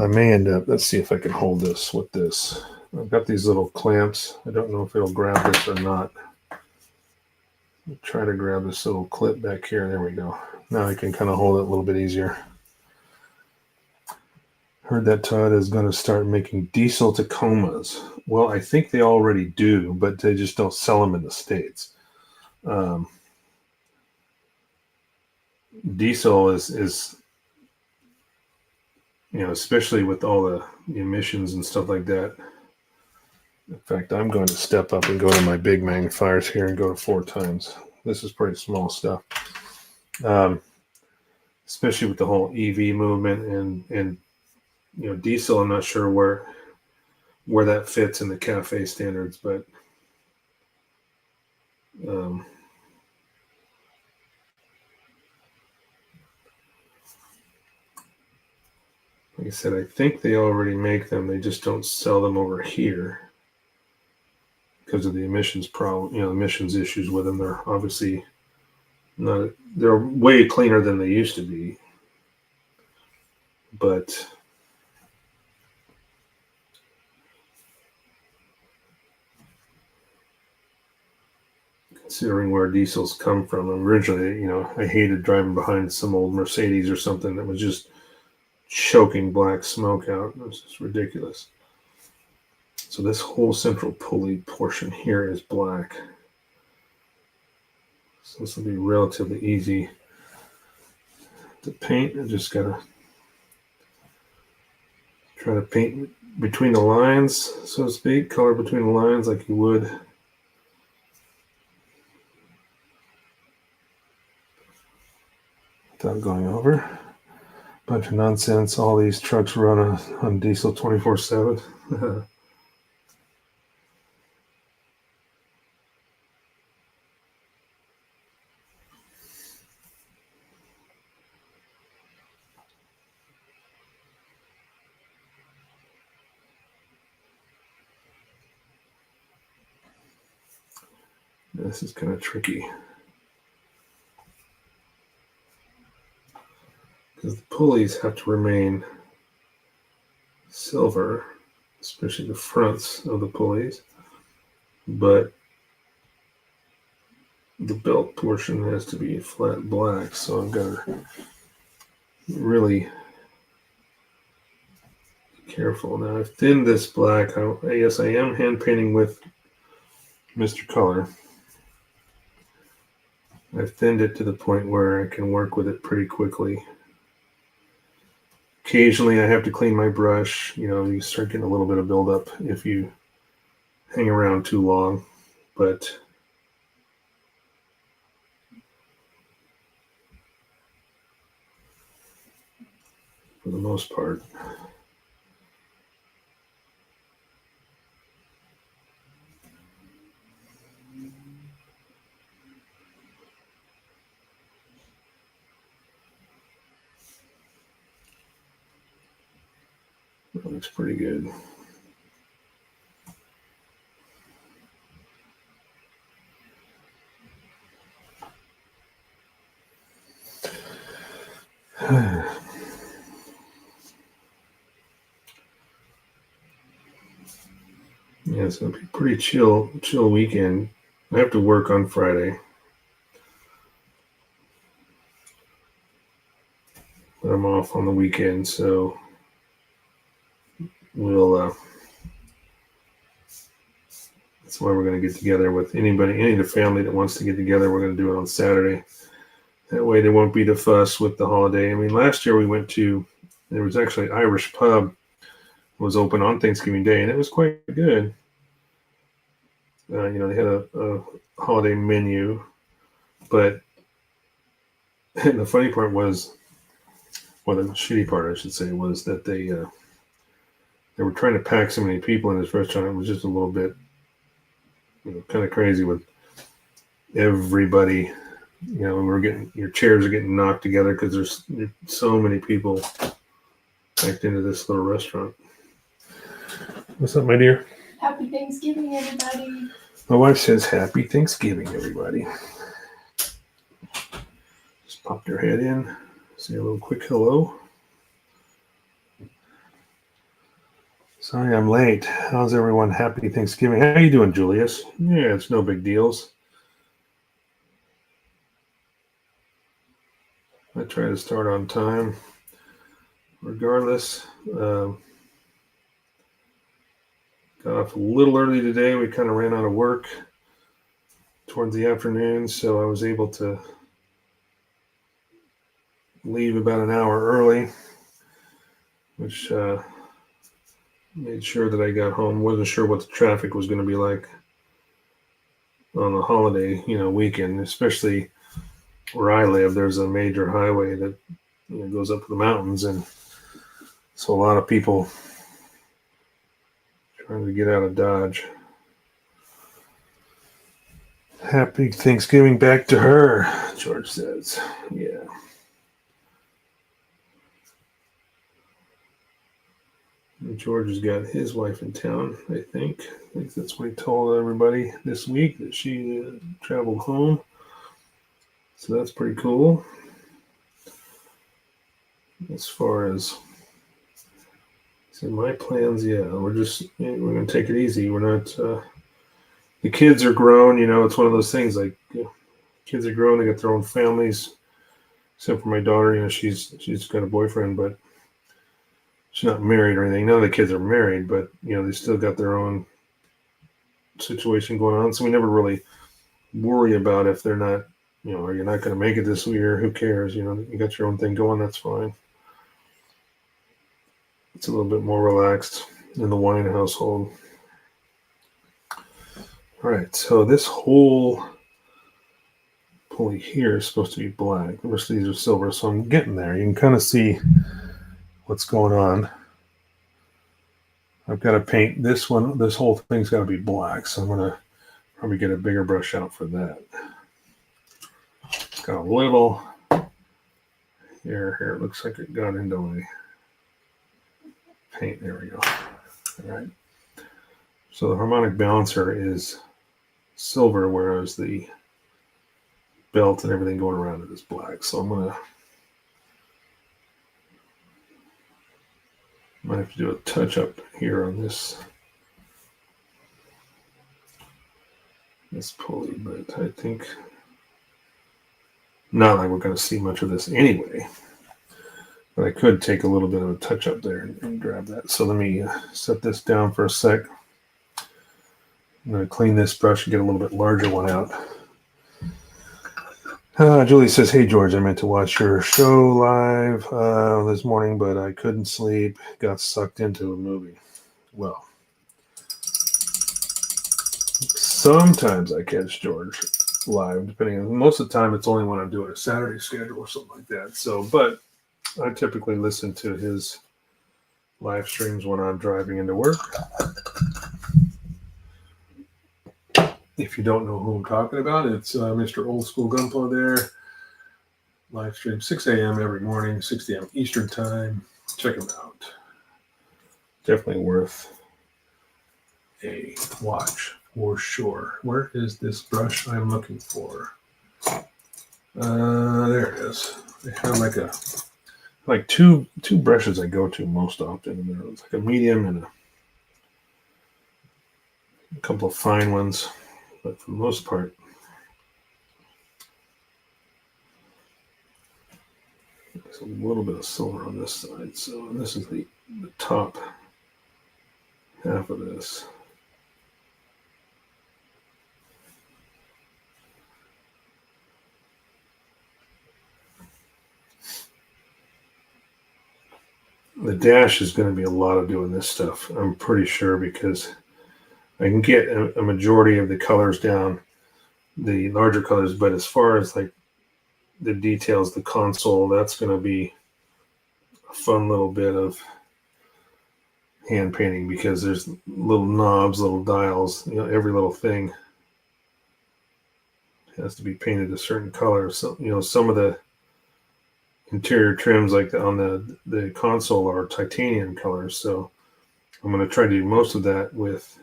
I may end up, let's see if I can hold this with this. I've got these little clamps. I don't know if it'll grab this or not. I'll try to grab this little clip back here. There we go. Now I can kind of hold it a little bit easier. Heard that Toyota is going to start making diesel Tacomas. Well, I think they already do, but they just don't sell them in the States. Diesel is especially with all the emissions and stuff like that. In fact, I'm going to step up and go to my big magnifiers here and go to 4 times. This is pretty small stuff. Especially with the whole EV movement and diesel, I'm not sure where that fits in the CAFE standards, but like I said, I think they already make them. They just don't sell them over here because of the emissions problem, emissions issues with them. They're obviously not, they're way cleaner than they used to be. But considering where diesels come from, originally, I hated driving behind some old Mercedes or something that was just choking black smoke out. It was just ridiculous. So this whole central pulley portion here is black. So this will be relatively easy to paint. I just gotta try to paint between the lines, so to speak, color between the lines like you would without going over. Bunch of nonsense. All these trucks run on diesel 24/7. This is kind of tricky because the pulleys have to remain silver, especially the fronts of the pulleys, but the belt portion has to be flat black. So I've got to really be careful. Now I've thinned this black. Yes, I am hand painting with Mr. Color. I've thinned it to the point where I can work with it pretty quickly. Occasionally I have to clean my brush. You start getting a little bit of buildup if you hang around too long, but for the most part, that looks pretty good. Yeah, it's going to be a pretty chill weekend. I have to work on Friday, but I'm off on the weekend, so that's why we're going to get together with any of the family that wants to get together. We're going to do it on Saturday. That way there won't be the fuss with the holiday. I mean, last year we went to, there was actually Irish pub was open on Thanksgiving Day, and it was quite good. They had a holiday menu, but the funny part was, well, the shitty part, I should say, was that they were trying to pack so many people in this restaurant. It was just a little bit, kind of crazy with everybody. Your chairs are getting knocked together because there's so many people packed into this little restaurant. What's up, my dear? Happy Thanksgiving, everybody. My wife says, Happy Thanksgiving, everybody. Just pop their head in, say a little quick hello. Sorry I'm late. How's everyone? Happy Thanksgiving. How you doing, Julius? Yeah, it's no big deals. I try to start on time. Regardless, got off a little early today. We kind of ran out of work towards the afternoon, so I was able to leave about an hour early, which made sure that I got home. Wasn't sure what the traffic was going to be like on a holiday, weekend, especially where I live. There's a major highway that goes up to the mountains, and so a lot of people trying to get out of Dodge. Happy Thanksgiving back to her, George says. Yeah. George has got his wife in town, I think. That's what he told everybody this week, that she traveled home. So that's pretty cool. As far as my plans, we're going to take it easy. We're not, the kids are grown, it's one of those things like kids are grown, they got their own families, except for my daughter, she's got a boyfriend, but she's not married or anything. None of the kids are married, but, they still got their own situation going on. So we never really worry about if they're not, are you not going to make it this year? Who cares? You got your own thing going. That's fine. It's a little bit more relaxed in the wine household. All right. So this whole pulley here is supposed to be black. The rest of these are silver, so I'm getting there. You can kind of see what's going on. I've got to paint this one. This whole thing's got to be black, so I'm going to probably get a bigger brush out for that. Got a little here. It looks like it got into my paint. There we go. All right. So the harmonic balancer is silver, whereas the belt and everything going around it is black. So I'm gonna might have to do a touch up here on this pulley, but I think not like we're going to see much of this anyway. But I could take a little bit of a touch up there and grab that. So let me set this down for a sec. I'm going to clean this brush and get a little bit larger one out. Julie says, "Hey George, I meant to watch your show live this morning, but I couldn't sleep. Got sucked into a movie." Well, sometimes I catch George live, depending on, most of the time it's only when I'm doing a Saturday schedule or something like that. So, but I typically listen to his live streams when I'm driving into work. If you don't know who I'm talking about, it's Mr. Old School Gunpla there. Live stream 6 a.m. every morning, 6 a.m. Eastern time. Check him out. Definitely worth a watch for sure. Where is this brush I'm looking for? There it is. I have like two brushes I go to most often. And there's like a medium and a couple of fine ones. But for the most part, there's a little bit of silver on this side. So this is the top half of this. The dash is going to be a lot of doing this stuff, I'm pretty sure, because I can get a majority of the colors down, the larger colors, but as far as like the details, the console, that's going to be a fun little bit of hand painting, because there's little knobs, little dials, every little thing has to be painted a certain color. So, some of the interior trims like on the console are titanium colors. So I'm going to try to do most of that with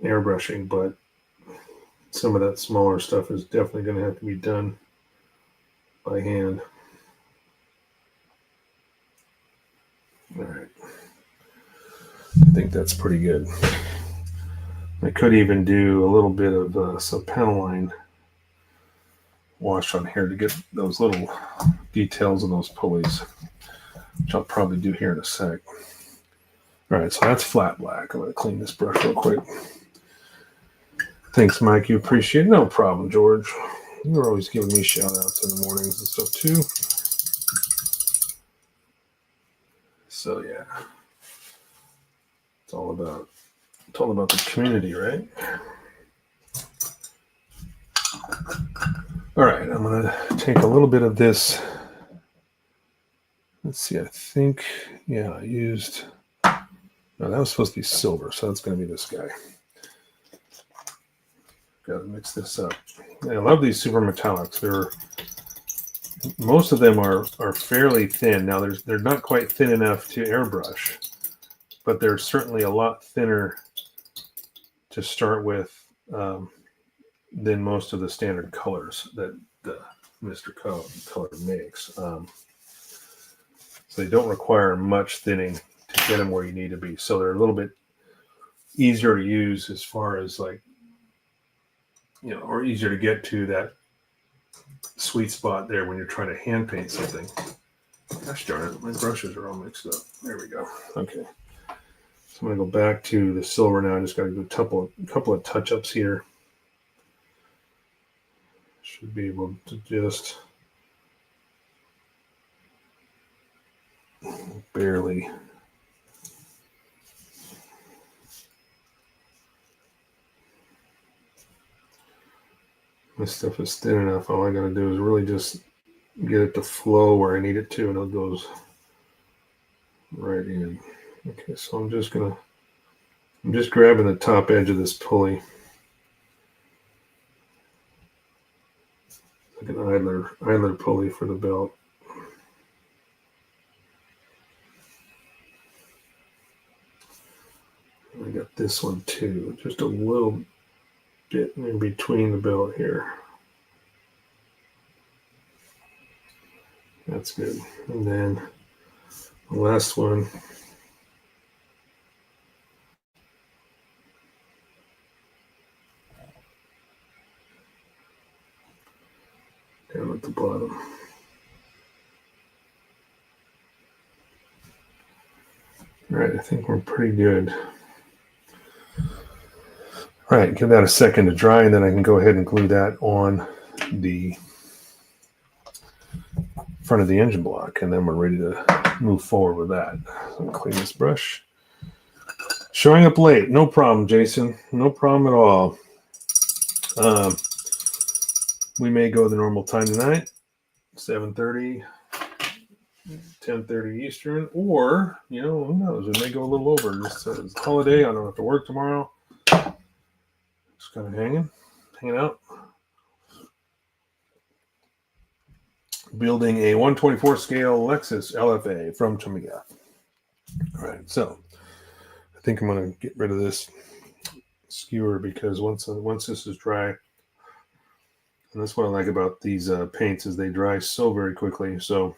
airbrushing, but some of that smaller stuff is definitely going to have to be done by hand. All right. I think that's pretty good. I could even do a little bit of some panel line wash on here to get those little details on those pulleys, which I'll probably do here in a sec. All right, so that's flat black. I'm going to clean this brush real quick. Thanks, Mike. You appreciate it. No problem, George. You're always giving me shout outs in the mornings and stuff too. So yeah. It's all about the community, right? All right, I'm gonna take a little bit of this. Let's see, I think, yeah, I used, no, that was supposed to be silver, so that's gonna be this guy. Gotta mix this up. I love these super metallics. Most of them are fairly thin. Now they're not quite thin enough to airbrush, but they're certainly a lot thinner to start with than most of the standard colors that Mr. Color makes. So they don't require much thinning to get them where you need to be. So they're a little bit easier to use as far as like, or easier to get to that sweet spot there when you're trying to hand paint something. Gosh darn it, my brushes are all mixed up. There we go. Okay. So I'm going to go back to the silver now. I just got to do a couple of touch-ups here. Should be able to just barely This stuff is thin enough. All I got to do is really just get it to flow where I need it to, and it goes right in. Okay, so I'm just grabbing the top edge of this pulley, like an idler pulley for the belt. I got this one too, just a little bit in between the belt here. That's good. And then the last one, down at the bottom. All right, I think we're pretty good. All right, give that a second to dry, and then I can go ahead and glue that on the front of the engine block, and then we're ready to move forward with that. So I'll clean this brush. Showing up late, no problem, Jason. No problem at all. We may go the normal time tonight, 7:30, 10:30 Eastern, or, you know, who knows, we may go a little over. It's a holiday, I don't have to work tomorrow. Just kind of hanging out. Building a 124 scale Lexus LFA from Tamiya. All right, so I think I'm going to get rid of this skewer because once this is dry, and that's what I like about these paints is they dry so very quickly, so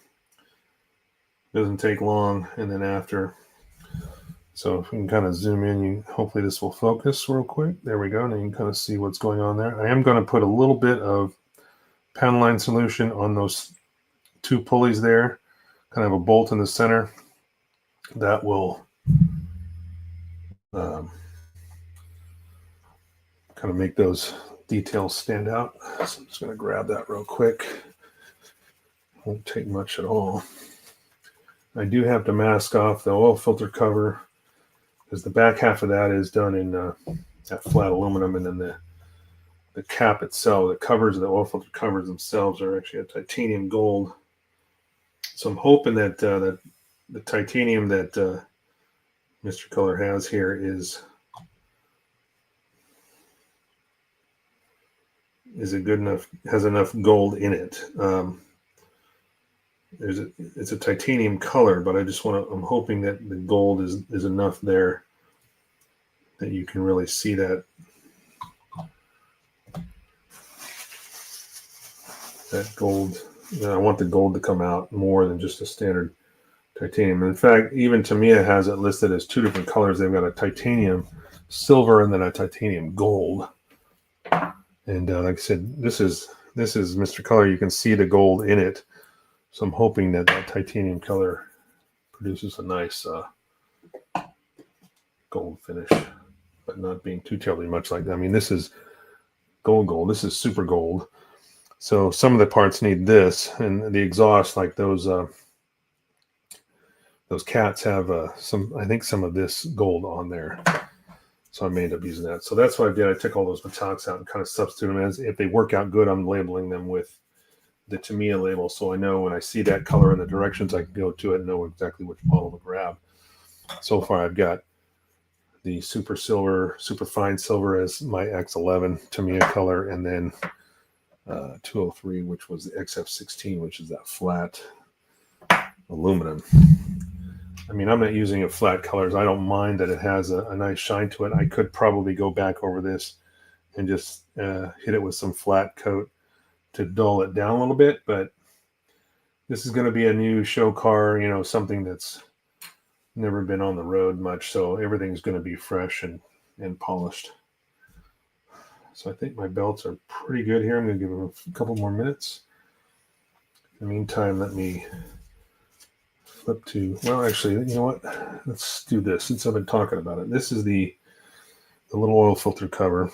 it doesn't take long. And then after, so if we can kind of zoom in, hopefully this will focus real quick. There we go, and you can kind of see what's going on there. I am going to put a little bit of panel line solution on those two pulleys there, kind of a bolt in the center that will kind of make those details stand out. So I'm just going to grab that real quick. Won't take much at all. I do have to mask off the oil filter cover because the back half of that is done in that flat aluminum, and then the cap itself, the covers, the oil filter covers themselves are actually a titanium gold. So I'm hoping that the titanium that Mr. Color has here is it good enough, has enough gold in it. It's a titanium color, but I'm hoping that the gold is enough there that you can really see that gold. I want the gold to come out more than just a standard titanium. In fact, even Tamiya has it listed as two different colors. They've got a titanium silver and then a titanium gold. And like I said, this is Mr. Color. You can see the gold in it. So I'm hoping that titanium color produces a nice gold finish, but not being too terribly much like that. I mean, this is gold. This is super gold. So some of the parts need this, and the exhaust, like those cats have I think some of this gold on there. So I may end up using that. So that's what I did. I took all those metallics out and kind of substitute them as if they work out good. I'm labeling them with the Tamiya label, so I know when I see that color in the directions I can go to it and know exactly which model to grab. So far, I've got the super fine silver as my X11 Tamiya color, and then 203, which was the XF16, which is that flat aluminum. I mean, I'm not using it flat colors. I don't mind that it has a nice shine to it. I could probably go back over this and just hit it with some flat coat to dull it down a little bit, but this is going to be a new show car, you know, something that's never been on the road much, so everything's going to be fresh and polished. So I think my belts are pretty good here. I'm going to give them a couple more minutes. In the meantime, let me flip to, well, actually, you know what? Let's do this since I've been talking about it. This is the little oil filter cover.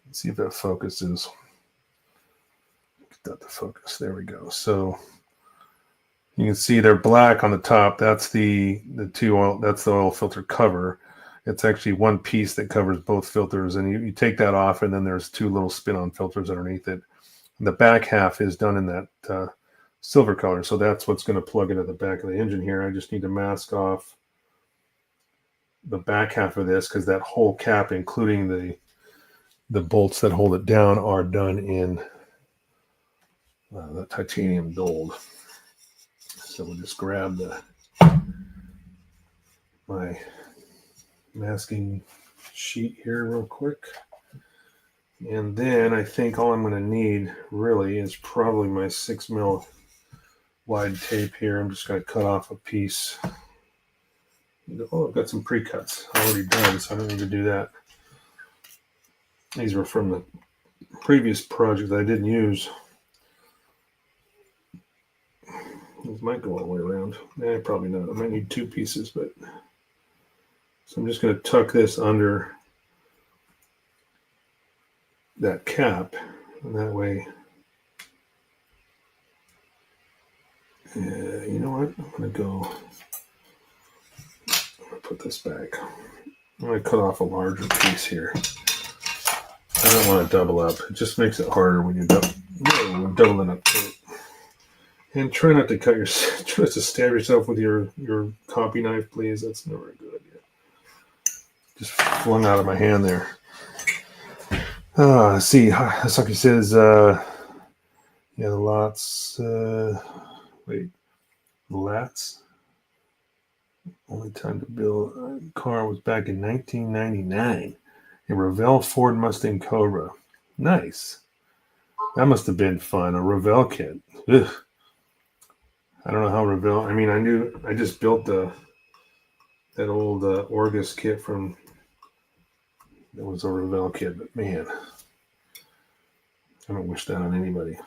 Let's see if that focuses. Get that to focus. There we go. So you can see they're black on the top. That's the oil filter cover. It's actually one piece that covers both filters, and you take that off, and then there's two little spin-on filters underneath it. The back half is done in that silver color, so that's what's going to plug into the back of the engine here. I just need to mask off the back half of this because that whole cap, including the bolts that hold it down, are done in the titanium gold. So we'll just grab my masking sheet here real quick. And then I think all I'm going to need really is probably my 6mm wide tape here. I'm just going to cut off a piece. Oh, I've got some pre-cuts already done, so I don't need to do that. These were from the previous project that I didn't use. These might go all the way around. Probably not. I might need 2 pieces, but so I'm just going to tuck this under that cap, and that way, you know what? I'm going to put this back. I'm going to cut off a larger piece here. I don't want to double up. It just makes it harder when you're doubling up. And try not to try to stab yourself with your copy knife, please. That's never a good idea. Just flung out of my hand there. See, Saki says, the lots, lats. Only time to build a car was back in 1999. A Revell Ford Mustang Cobra. Nice. That must have been fun. A Revell kit. Ugh. I don't know how Revell. I mean, I just built that old Orgus kit from. It was a Revell kit, but man, I don't wish that on anybody,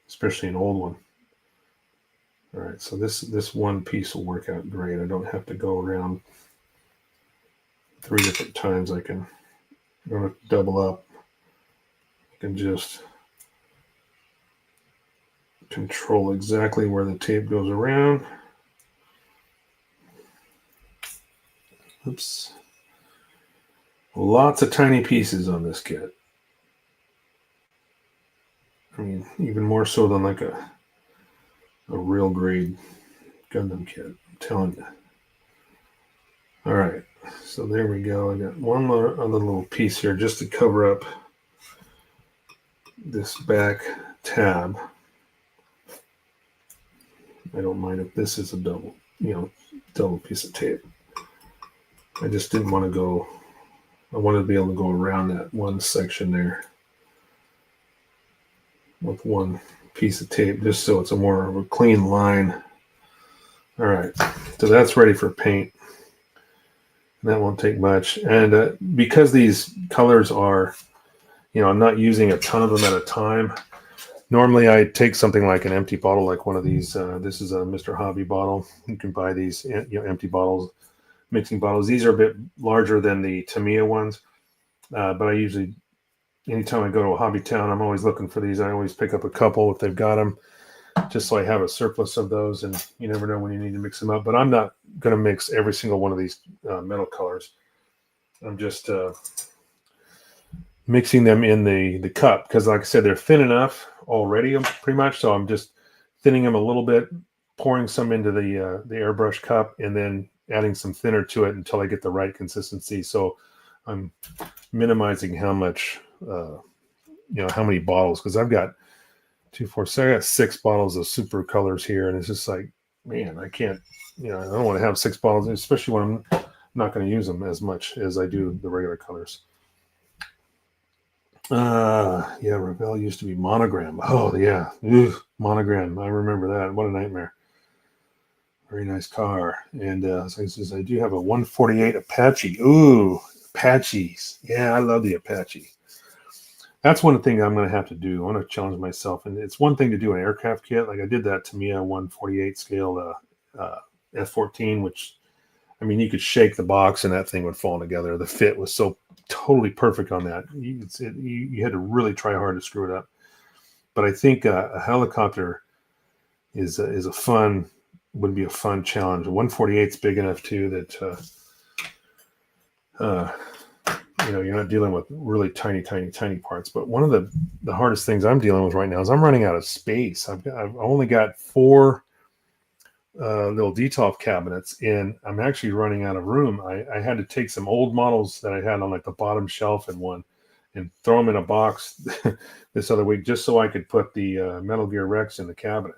especially an old one. All right, so this one piece will work out great. I don't have to go around 3 different times. I don't have to double up. I can just control exactly where the tape goes around. Oops. Lots of tiny pieces on this kit. I mean, even more so than like a real grade Gundam kit. I'm telling you. All right, so there we go. I got one more other little piece here just to cover up this back tab. I don't mind if this is a double piece of tape. I just didn't want to go. I wanted to be able to go around that one section there with one piece of tape, just so it's a more of a clean line. All right, so that's ready for paint. That won't take much. And because these colors are, I'm not using a ton of them at a time. Normally, I take something like an empty bottle, like one of these. This is a Mr. Hobby bottle. You can buy these, empty bottles, mixing bottles. These are a bit larger than the Tamiya ones, but I usually, anytime I go to a hobby town, I'm always looking for these. I always pick up a couple if they've got them, just so I have a surplus of those. And you never know when you need to mix them up. But I'm not going to mix every single one of these metal colors. I'm just mixing them in the cup because, like I said, they're thin enough already, pretty much. So I'm just thinning them a little bit, pouring some into the airbrush cup, and then adding some thinner to it until I get the right consistency. So I'm minimizing how much, how many bottles, because I've got 2, 4, 6, I got 6 bottles of super colors here, and it's just like, man, I can't, I don't want to have 6 bottles, especially when I'm not going to use them as much as I do the regular colors. Revell used to be Monogram. Oh yeah, Monogram. I remember that. What a nightmare. Very nice car. And so he says, I do have a 148 Apache. Ooh, Apaches. Yeah, I love the Apache. That's one thing I'm going to have to do. I want to challenge myself. And it's one thing to do an aircraft kit. Like I did that Tamiya 148 scale F14, which, I mean, you could shake the box and that thing would fall together. The fit was so totally perfect on that. You had to really try hard to screw it up. But I think a helicopter would be a fun challenge. A 148 is big enough too that you're not dealing with really tiny parts. But one of the hardest things I'm dealing with right now is I'm running out of space. I've only got 4 little detolf cabinets, and I'm actually running out of room. I had to take some old models that I had on like the bottom shelf in one and throw them in a box this other week just so I could put the Metal Gear Rex in the cabinet.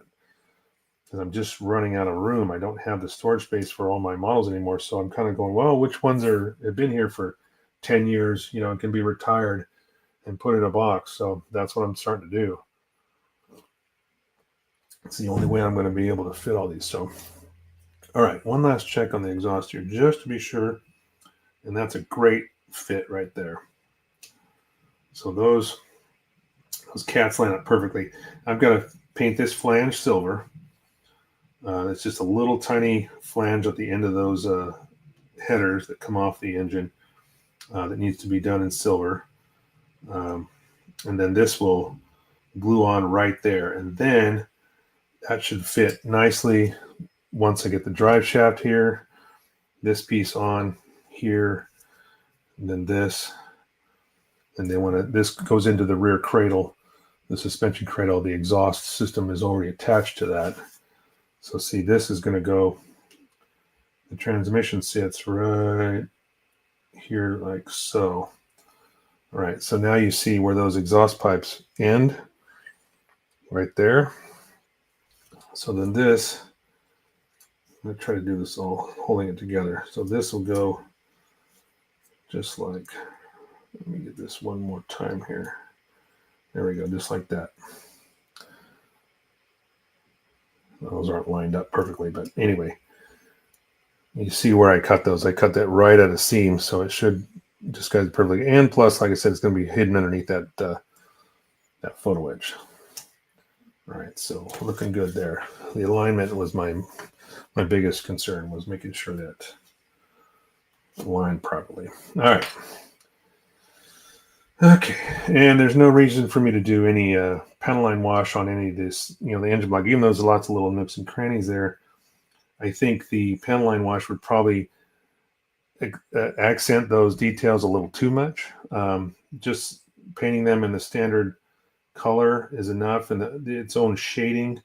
Because I'm just running out of room. I don't have the storage space for all my models anymore. So I'm kind of going, well, which ones have been here for 10 years, and can be retired and put in a box. So that's what I'm starting to do. It's the only way I'm going to be able to fit all these. So, all right, one last check on the exhaust here, just to be sure. And that's a great fit right there. So those cats line up perfectly. I've got to paint this flange silver. It's just a little tiny flange at the end of those headers that come off the engine that needs to be done in silver. And then this will glue on right there. And then that should fit nicely once I get the drive shaft here, this piece on here, and then this. And then when this goes into the rear cradle, the suspension cradle, the exhaust system is already attached to that. So see, this is going to go, the transmission sits right here like so. All right, so now you see where those exhaust pipes end, right there. So then this, I'm going to try to do this all holding it together. So this will go just like, let me get this one more time here. There we go, just like that. Those aren't lined up perfectly, but anyway, you see where I cut those. I cut that right at a seam, so it should just go perfectly. And plus, like I said, it's going to be hidden underneath that that photo edge. All right, so looking good there. The alignment was my biggest concern, was making sure that it aligned properly. All right. Okay, and there's no reason for me to do any panel line wash on any of this, the engine block, even though there's lots of little nooks and crannies there. I think the panel line wash would probably accent those details a little too much. Just painting them in the standard color is enough, and its own shading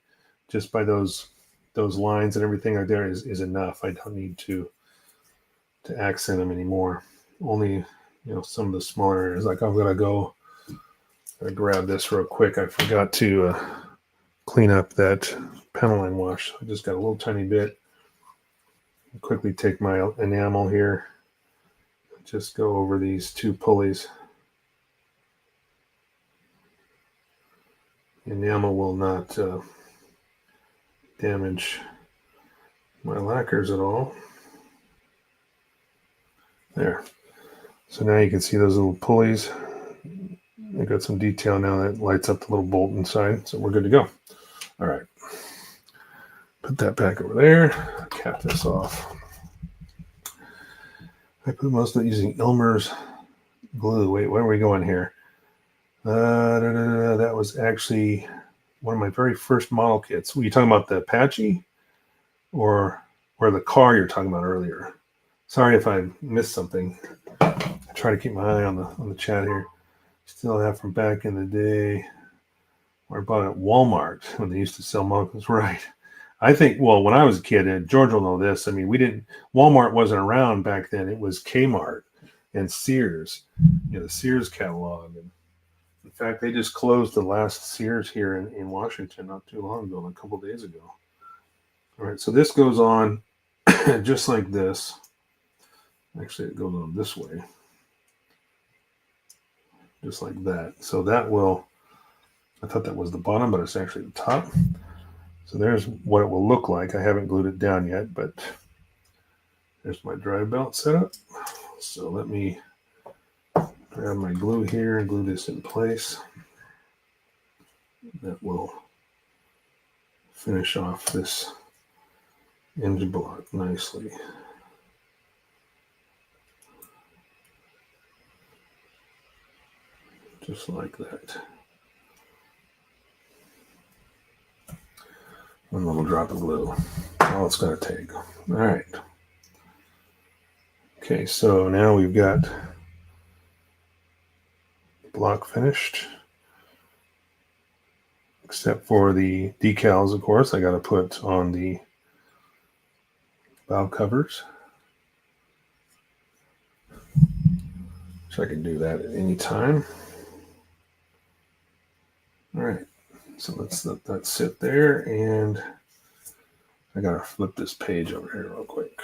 just by those lines and everything right there is enough. I don't need to accent them anymore. Only some of the smaller areas, like I'm gonna go grab this real quick. I forgot to clean up that panel line wash. I just got a little tiny bit. I'll quickly take my enamel here, just go over these 2 pulleys. The enamel will not damage my lacquers at all. There. So now you can see those little pulleys. I got some detail now that lights up the little bolt inside, so we're good to go. All right. Put that back over there. Cap this off. I put most of it using Elmer's glue. Wait, where are we going here? That was actually one of my very first model kits. Were you talking about the Apache or the car you're talking about earlier? Sorry if I missed something. I try to keep my eye on the chat here. Still have from back in the day where I bought it at Walmart when they used to sell models. Right. I think, well, when I was a kid, and George will know this, I mean, Walmart wasn't around back then. It was Kmart and Sears, the Sears catalog. And in fact, they just closed the last Sears here in Washington not too long ago, a couple days ago. All right, so this goes on just like this. Actually, it goes on this way. Just like that. So that will, I thought that was the bottom, but it's actually the top. So there's what it will look like. I haven't glued it down yet, but there's my drive belt setup. So let me grab my glue here and glue this in place. That will finish off this engine block nicely. Just like that. One little drop of glue. All it's going to take. All right. Okay, so now we've got block finished. Except for the decals, of course, I got to put on the valve covers. So I can do that at any time. All right, so let's let that sit there, and I gotta flip this page over here real quick.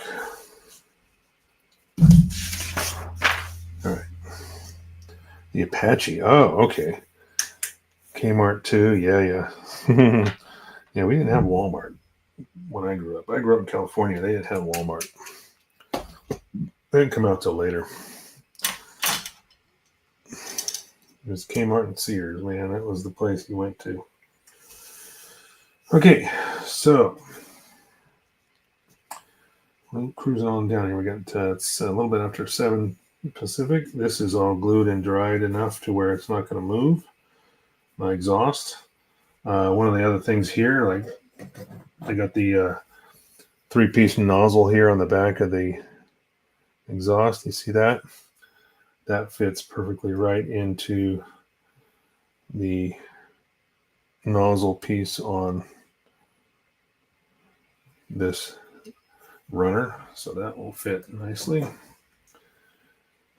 All right, the Apache. Oh, okay. Kmart too. Yeah. Yeah, we didn't have Walmart when I grew up. I grew up in California. They didn't have Walmart. They didn't come out till later. It was Kmart and Sears, man. That was the place you went to. Okay, so we're cruising on down here. We got it's a little bit after 7 Pacific. This is all glued and dried enough to where it's not going to move. My exhaust. One of the other things here, like I got the 3-piece nozzle here on the back of the exhaust. You see that? That fits perfectly right into the nozzle piece on this runner, so that will fit nicely.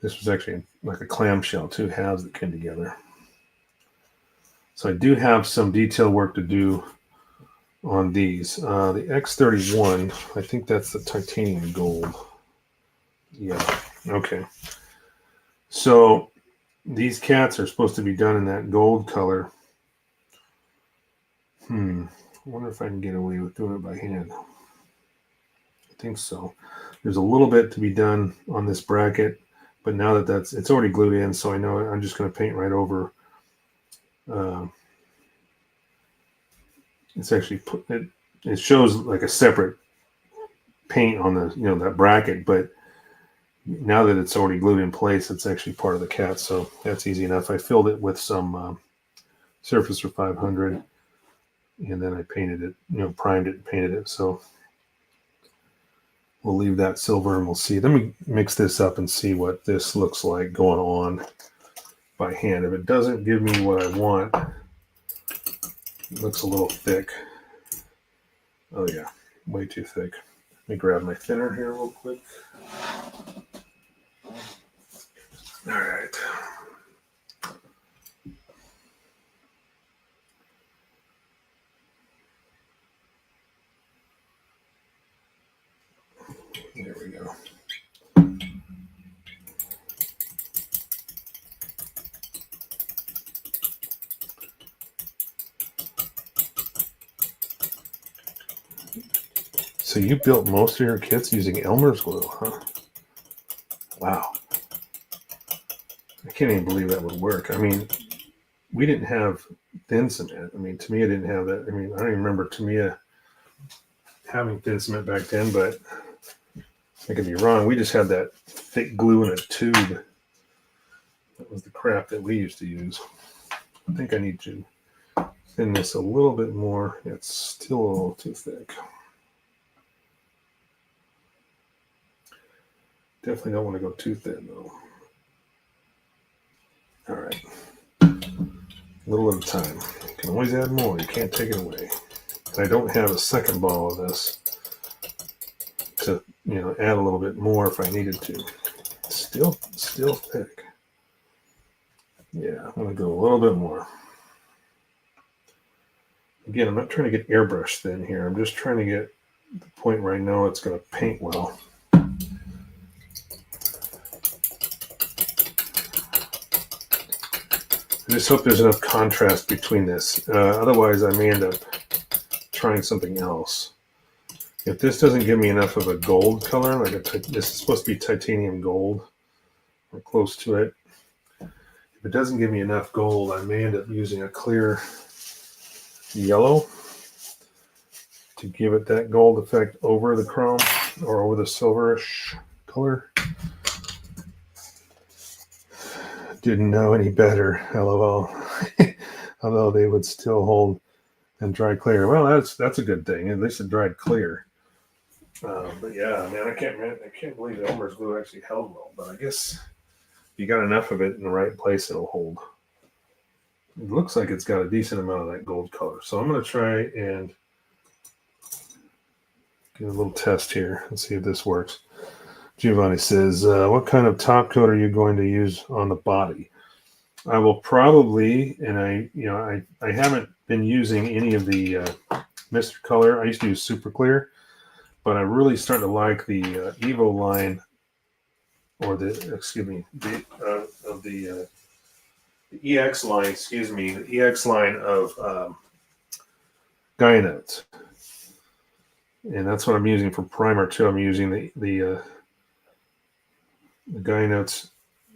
This was actually like a clamshell, 2 halves that came together. So I do have some detail work to do on these. The X31, I think that's the titanium gold. Yeah, okay. So these cats are supposed to be done in that gold color. I wonder if I can get away with doing it by hand. I think so. There's a little bit to be done on this bracket, but now that it's already glued in, so I know I'm just going to paint right over. It's actually it shows like a separate paint on the that bracket, but now that it's already glued in place, it's actually part of the cat, so that's easy enough. I filled it with some Surfacer 500, and then I painted it, primed it and painted it. So we'll leave that silver, and we'll see. Let me mix this up and see what this looks like going on by hand. If it doesn't give me what I want, it looks a little thick. Oh yeah, way too thick. Let me grab my thinner here real quick. All right. There we go. So you built most of your kits using Elmer's glue, huh? Wow. I can't even believe that would work. I mean, we didn't have thin cement. I mean, Tamiya didn't have that. I mean, I don't even remember Tamiya having thin cement back then, but I could be wrong. We just had that thick glue in a tube. That was the crap that we used to use. I think I need to thin this a little bit more. It's still a little too thick. Definitely don't want to go too thin, though. All right. A little at a time. You can always add more. You can't take it away. And I don't have a second ball of this to, add a little bit more if I needed to. Still thick. Yeah, I'm going to go a little bit more. Again, I'm not trying to get airbrush thin here. I'm just trying to get the point where I know it's going to paint well. I just hope there's enough contrast between this. Otherwise, I may end up trying something else. If this doesn't give me enough of a gold color, this is supposed to be titanium gold, or close to it. If it doesn't give me enough gold, I may end up using a clear yellow to give it that gold effect over the chrome or over the silverish color. Didn't know any better, LOL. Although they would still hold and dry clear. Well, that's a good thing. At least it dried clear. But yeah, man, I can't believe Elmer's glue actually held well. But I guess if you got enough of it in the right place, it'll hold. It looks like it's got a decent amount of that gold color. So I'm going to try and get a little test here and see if this works. Giovanni says, what kind of top coat are you going to use on the body? I will probably, and I haven't been using any of the Mr. Color. I used to use Super Clear, but I'm really starting to like the Evo line, or the EX line. Excuse me, the EX line of Gaia Notes, and that's what I'm using for primer too. I'm using the Gaia Notes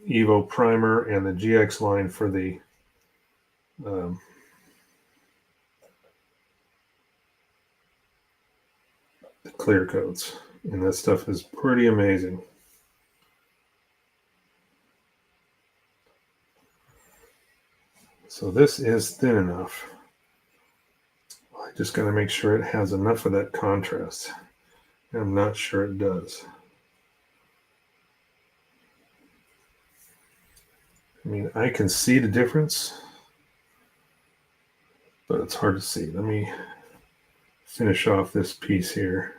Evo primer and the GX line for the clear coats, and that stuff is pretty amazing. So this is thin enough. I just got to make sure it has enough of that contrast. I'm not sure it does. I mean, I can see the difference, but it's hard to see. Let me finish off this piece here.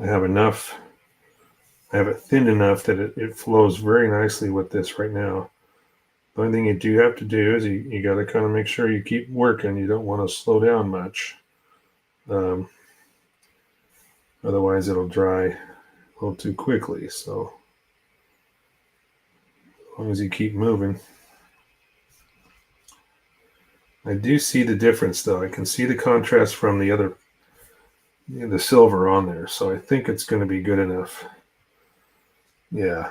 I have enough. I have it thin enough that it flows very nicely with this right now. The only thing you do have to do is you got to kind of make sure you keep working. You don't want to slow down much. Otherwise, it'll dry a little too quickly. So as long as you keep moving. I do see the difference, though. I can see the contrast from the other, the silver on there. So I think it's going to be good enough. Yeah.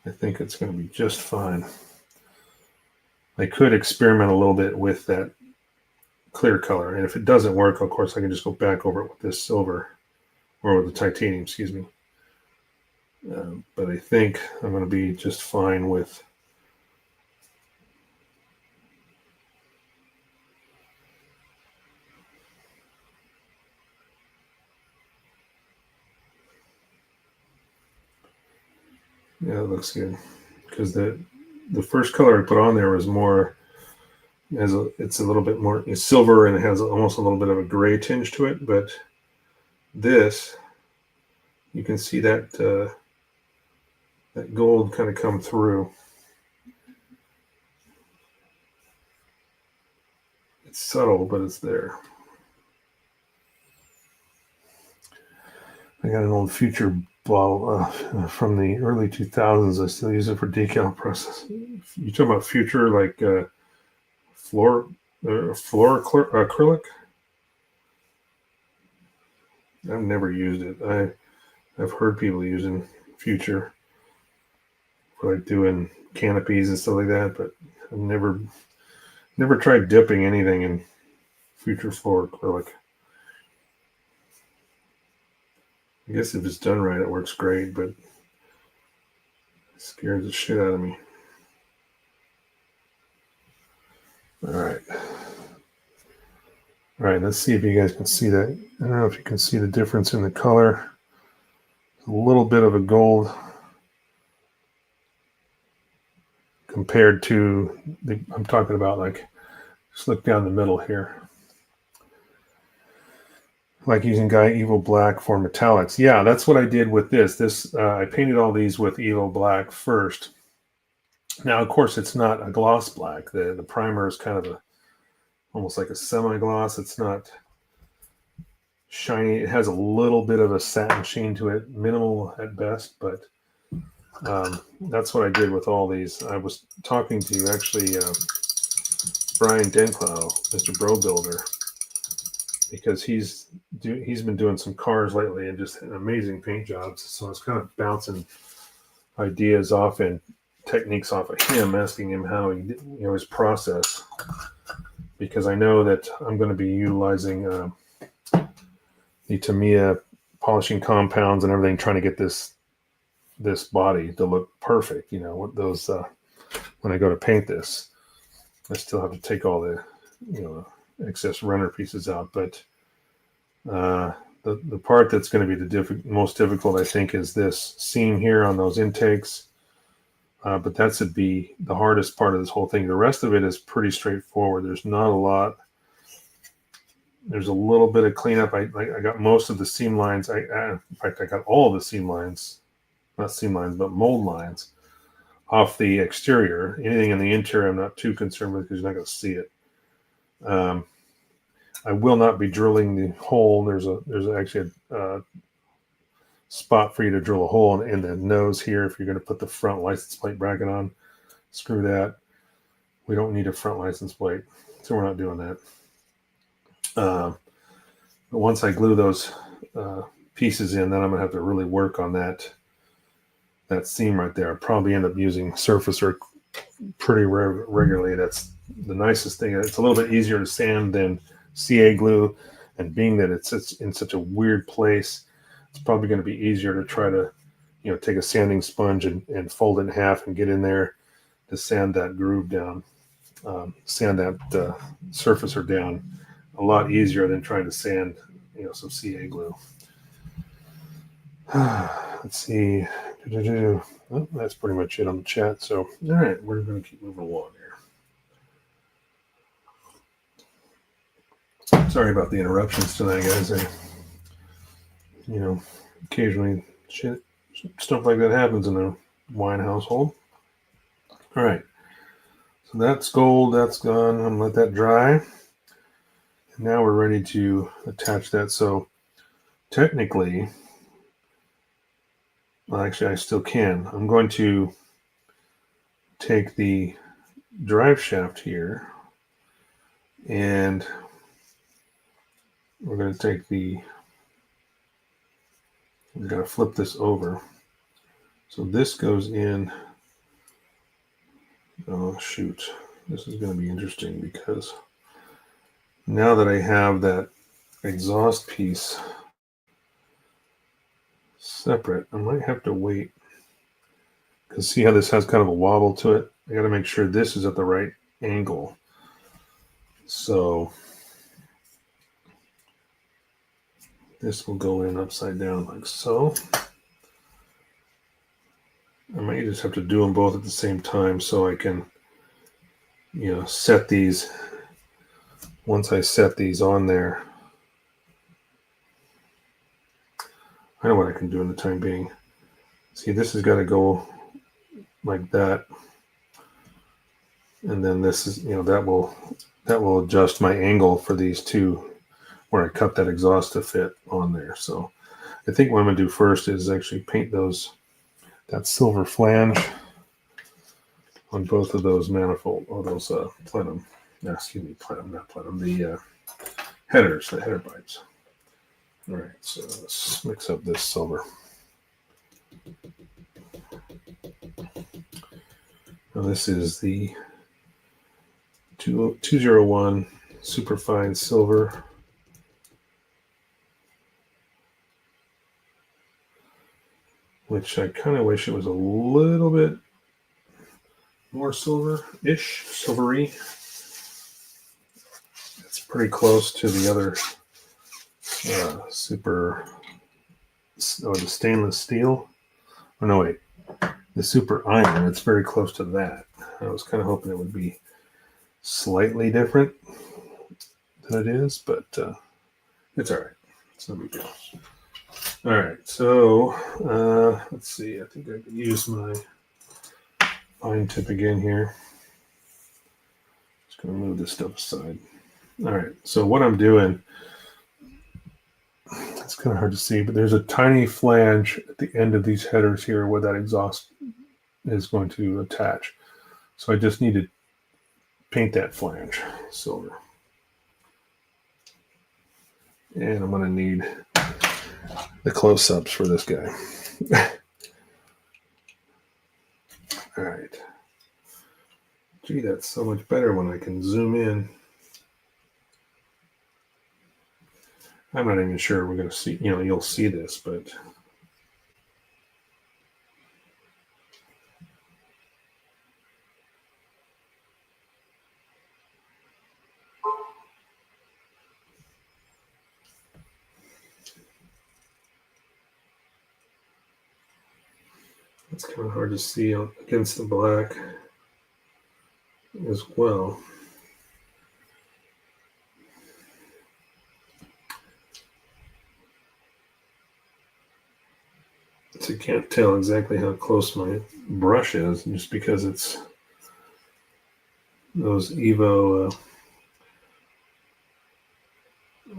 I think it's going to be just fine. I could experiment a little bit with that clear color. And if it doesn't work, of course, I can just go back over it with this silver, or with the titanium, excuse me. But I think I'm going to be just fine with yeah, it looks good. Because the first color I put on there was more, it's a little bit more silver, and it has almost a little bit of a gray tinge to it. But this, you can see that that gold kind of come through. It's subtle, but it's there. I got an old Future bottle from the early 2000s. I still use it for decal process. You talking about Future, like floor acrylic? I've never used it. I've heard people using Future for like doing canopies and stuff like that, but I've never tried dipping anything in Future floor acrylic. I guess if it's done right, it works great, but it scares the shit out of me. All right. All right, let's see if you guys can see that. I don't know if you can see the difference in the color. A little bit of a gold compared to I'm talking about, like, just look down the middle here. Like using Gaia Evo Black for metallics. Yeah, that's what I did with this. I painted all these with Evo Black first. Now, of course, it's not a gloss black. The primer is kind of almost like a semi-gloss. It's not shiny. It has a little bit of a satin sheen to it, minimal at best, but that's what I did with all these. I was talking to actually Brian Denclow, Mr. Bro Builder, because he's been doing some cars lately and just amazing paint jobs. So I was kind of bouncing ideas off and techniques off of him, asking him how he did, his process, because I know that I'm going to be utilizing the Tamiya polishing compounds and everything, trying to get this body to look perfect. With those when I go to paint this, I still have to take all the excess runner pieces out, but the part that's going to be the most difficult, I think, is this seam here on those intakes. But that should be the hardest part of this whole thing. The rest of it is pretty straightforward. There's not a lot. There's a little bit of cleanup. I got most of the seam lines. In fact, I got all of the seam lines, not seam lines, but mold lines off the exterior. Anything in the interior, I'm not too concerned with because you're not going to see it. I will not be drilling the hole. There's actually a spot for you to drill a hole in the nose here if you're going to put the front license plate bracket on. Screw that. We don't need a front license plate, so we're not doing that. But once I glue those pieces in, then I'm gonna have to really work on that seam right there. I'll probably end up using surfacer pretty regularly. That's the nicest thing. It's a little bit easier to sand than CA glue, and being that it's in such a weird place, it's probably going to be easier to try to, take a sanding sponge and fold it in half and get in there to sand that groove down, sand that surfacer down. A lot easier than trying to sand, some CA glue. Let's see. Well, that's pretty much it on the chat. So, all right, we're going to keep moving along here. Sorry about the interruptions tonight, guys. Occasionally stuff like that happens in a wine household. All right. So that's gold. That's gone. I'm going to let that dry. And now we're ready to attach that. So technically, well, actually, I still can. I'm going to take the drive shaft here, and we're going to take we've got to flip this over. So this goes in. Oh, shoot. This is going to be interesting because now that I have that exhaust piece separate, I might have to wait. Because see how this has kind of a wobble to it? I got to make sure this is at the right angle. So this will go in upside down like so. I might just have to do them both at the same time so I can, set these. Once I set these on there, I know what I can do in the time being. See, this has got to go like that. And then this is, that will adjust my angle for these two where I cut that exhaust to fit on there. So I think what I'm going to do first is actually paint that silver flange on both of those manifold, or those plenum, plenum, not plenum, the headers, the header pipes. All right, so let's mix up this silver. Now this is the 201 superfine silver. Which I kind of wish it was a little bit more silver-ish, silvery. It's pretty close to the other the stainless steel. Oh, no, wait. The super iron, it's very close to that. I was kind of hoping it would be slightly different than it is, but it's all right. It's no big deal. All right, so let's see. I think I can use my fine tip again here. Just going to move this stuff aside. All right, so what I'm doing, it's kind of hard to see, but there's a tiny flange at the end of these headers here where that exhaust is going to attach. So I just need to paint that flange silver. And I'm going to need the close-ups for this guy. All right. Gee, that's so much better when I can zoom in. I'm not even sure we're going to see, you'll see this, but It's kind of hard to see against the black as well. So you can't tell exactly how close my brush is just because it's those Evo,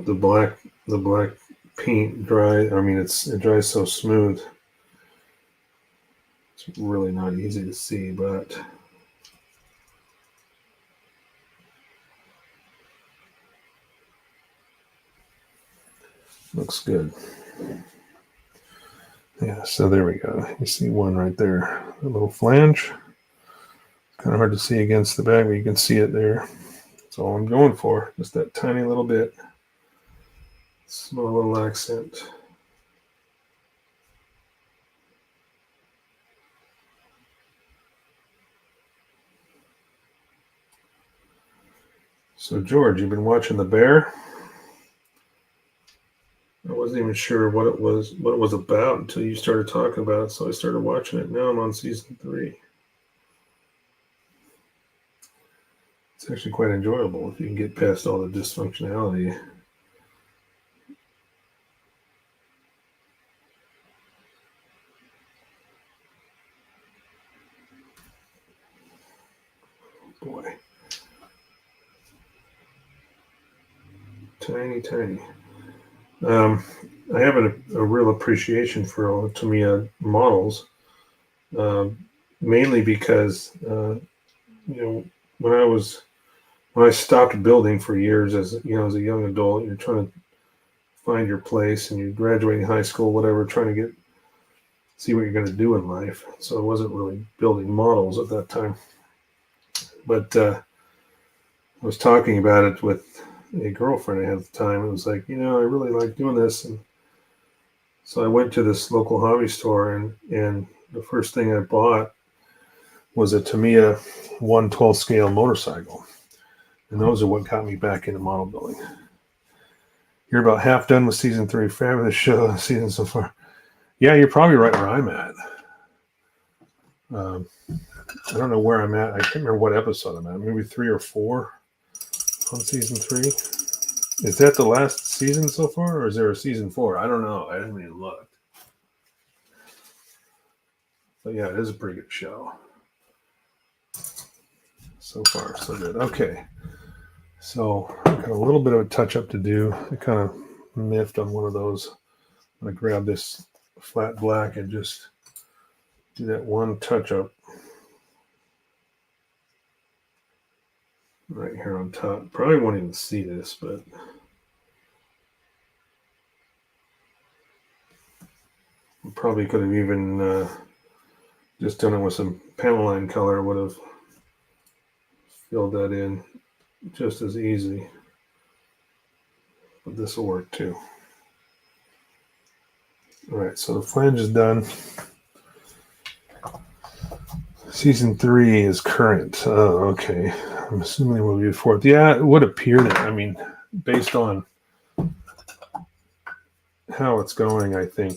the black paint dry. I mean, it dries so smooth. It's really not easy to see, but looks good. Yeah, so there we go. You see one right there, a little flange. Kind of hard to see against the back, but you can see it there. That's all I'm going for, just that tiny little bit. Small little accent. So George, you've been watching The Bear? I wasn't even sure what it was about until you started talking about it, so I started watching it. Now I'm on season 3. It's actually quite enjoyable if you can get past all the dysfunctionality. Oh boy. Tiny. I have a real appreciation for all the Tamiya models, mainly because when I stopped building for years as as a young adult, you're trying to find your place and you're graduating high school, whatever, trying to see what you're going to do in life. So I wasn't really building models at that time, but I was talking about it with a girlfriend I had at the time. It was like, I really like doing this, and so I went to this local hobby store, and the first thing I bought was a Tamiya 1/12 scale motorcycle. And those are what got me back into model building. You're about half done with season 3. Fabulous show season so far. Yeah, you're probably right where I'm at. I don't know where I'm at. I can't remember what episode I'm at. Maybe 3 or 4 on season 3. Is that the last season so far, or is there a season 4? I don't know. I haven't even looked. But yeah, it is a pretty good show. So far, so good. Okay. So I've got a little bit of a touch up to do. I kind of miffed on one of those. I'm going to grab this flat black and just do that one touch up right here on top. Probably won't even see this, but probably could have even just done it with some panel line color. Would have filled that in just as easy. But this will work too. All right, so the flange is done. Season 3 is current. Oh, okay. I'm assuming it will be the 4th. Yeah, it would appear that. Based on how it's going, I think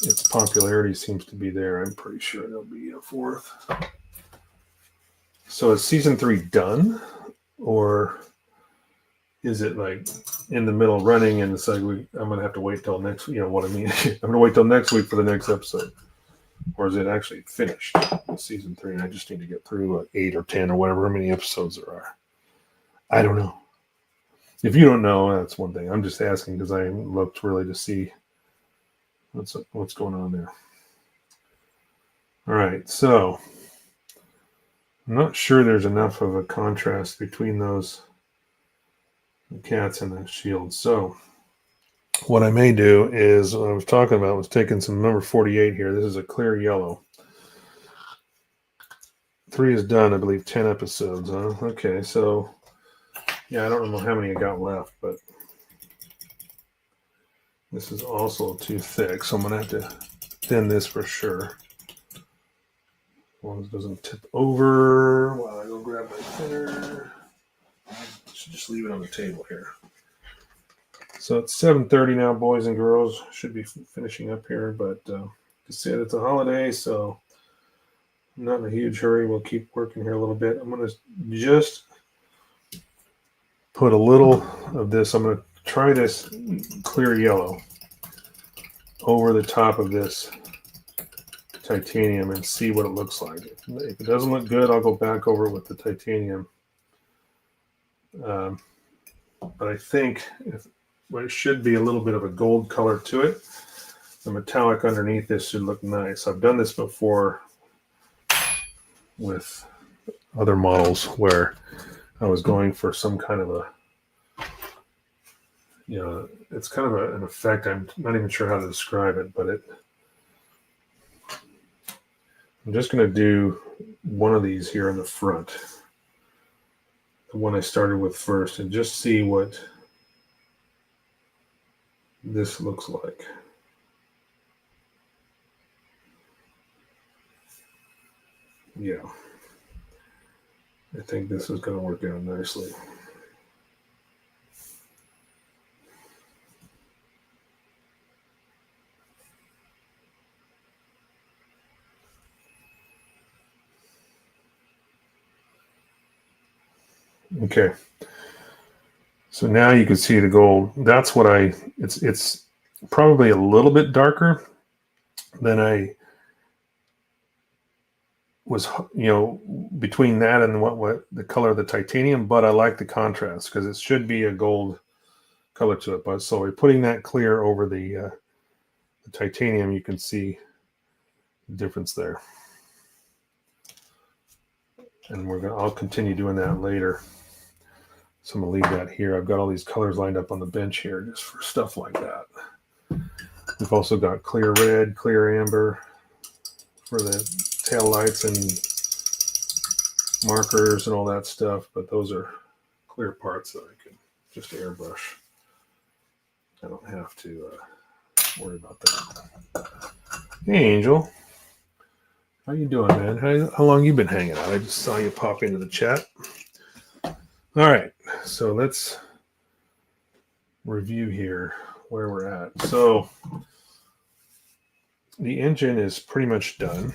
its popularity seems to be there. I'm pretty sure there'll be a 4th. So is season 3 done, or is it like in the middle running and it's like I'm gonna have to wait till next? You know what I mean? I'm gonna wait till next week for the next episode, or is it actually finished with season 3 and I just need to get through 8 or 10 or whatever many episodes there are? I don't know. If you don't know, that's one thing. I'm just asking because I looked really to see what's going on there. All right, so I'm not sure there's enough of a contrast between those cats and the shield. So what I may do is what I was talking about was taking some number 48 here. This is a clear yellow. 3 is done, I believe, 10 episodes. Huh? Okay, so yeah, I don't know how many I got left, but this is also too thick, so I'm gonna have to thin this for sure. As long as it doesn't tip over while I go grab my thinner. I should just leave it on the table here. So it's 7:30 now, boys and girls. Should be finishing up here, but I said, it's a holiday, so I'm not in a huge hurry. We'll keep working here a little bit. I'm going to just put a little of this. I'm going to try this clear yellow over the top of this titanium and see what it looks like. If it doesn't look good, I'll go back over it with the titanium. But I think it should be a little bit of a gold color to it. The metallic underneath this should look nice. I've done this before with other models where I was going for some kind of a, it's kind of an effect. I'm not even sure how to describe it, but I'm just going to do one of these here in the front, the one I started with first, and just see what this looks like. Yeah, I think this is going to work out nicely. Okay, so now you can see the gold. That's what it's probably a little bit darker than I was, between that and what the color of the titanium, but I like the contrast because it should be a gold color to it. But so we're putting that clear over the titanium, you can see the difference there. And I'll continue doing that later. So I'm gonna leave that here. I've got all these colors lined up on the bench here just for stuff like that. We've also got clear red, clear amber for the tail lights and markers and all that stuff, but those are clear parts that I can just airbrush. I don't have to worry about that. Hey, Angel. How you doing, man? How long you been hanging out? I just saw you pop into the chat. All right, so let's review here where we're at. So the engine is pretty much done.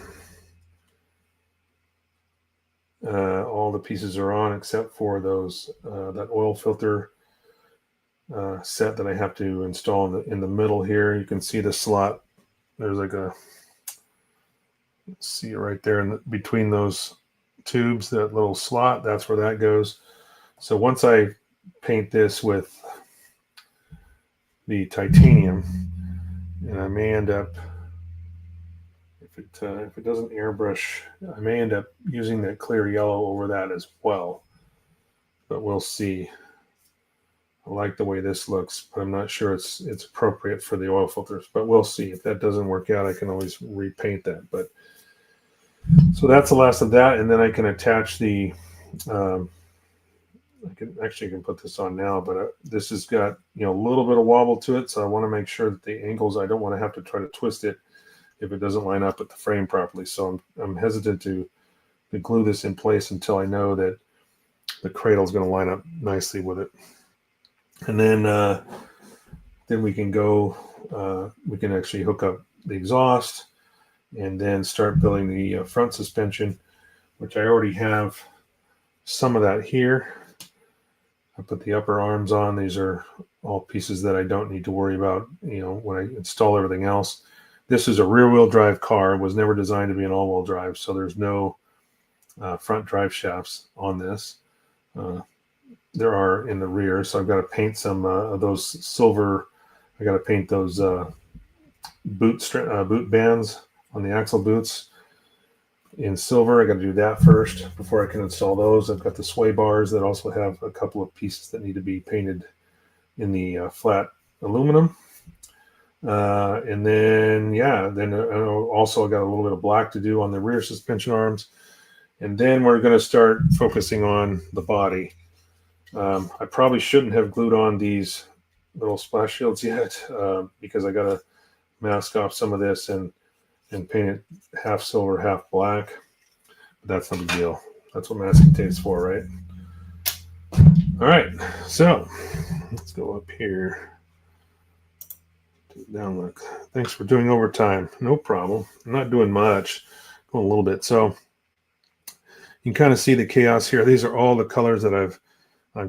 All the pieces are on except for those that oil filter set that I have to install in the middle here. You can see the slot. There's like see it right there between those tubes, that little slot. That's where that goes. So once I paint this with the titanium, and I may end up, if it doesn't airbrush, I may end up using that clear yellow over that as well. But we'll see. I like the way this looks, but I'm not sure it's appropriate for the oil filters. But we'll see. If that doesn't work out, I can always repaint that. But so that's the last of that, and then I can attach the. I can put this on now, but this has got a little bit of wobble to it, so I want to make sure that the angles, I don't want to have to try to twist it if it doesn't line up with the frame properly. So I'm hesitant to glue this in place until I know that the cradle is going to line up nicely with it, and then we can go. We can actually hook up the exhaust and then start building the front suspension, which I already have some of that here. I put the upper arms on. These are all pieces that I don't need to worry about, when I install everything else. This is a rear-wheel drive car. It was never designed to be an all-wheel drive, so there's no front drive shafts on this. There are in the rear, so I've got to paint some of those silver. I got to paint those boot bands on the axle boots in silver. I got to do that first before I can install those. I've got the sway bars that also have a couple of pieces that need to be painted in the flat aluminum. And then also I got a little bit of black to do on the rear suspension arms. And then we're going to start focusing on the body. I probably shouldn't have glued on these little splash shields yet because I got to mask off some of this and paint it half silver, half black. But that's no big deal. That's what masking tape's for, right? All right, so let's go up here to Look. Thanks for doing overtime. No problem. I'm not doing much. Going a little bit. So you can kind of see the chaos here. These are all the colors that I've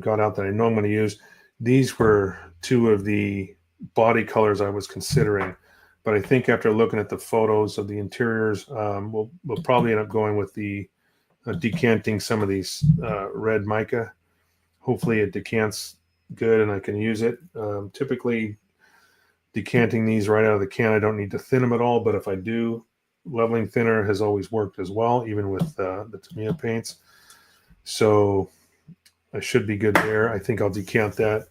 got out that I know I'm going to use. These were two of the body colors I was considering, but I think after looking at the photos of the interiors, we'll probably end up going with the decanting some of these red mica. Hopefully it decants good and I can use it. Typically decanting these right out of the can, I don't need to thin them at all, but if I do, leveling thinner has always worked as well, even with the Tamiya paints. So I should be good there. I think I'll decant that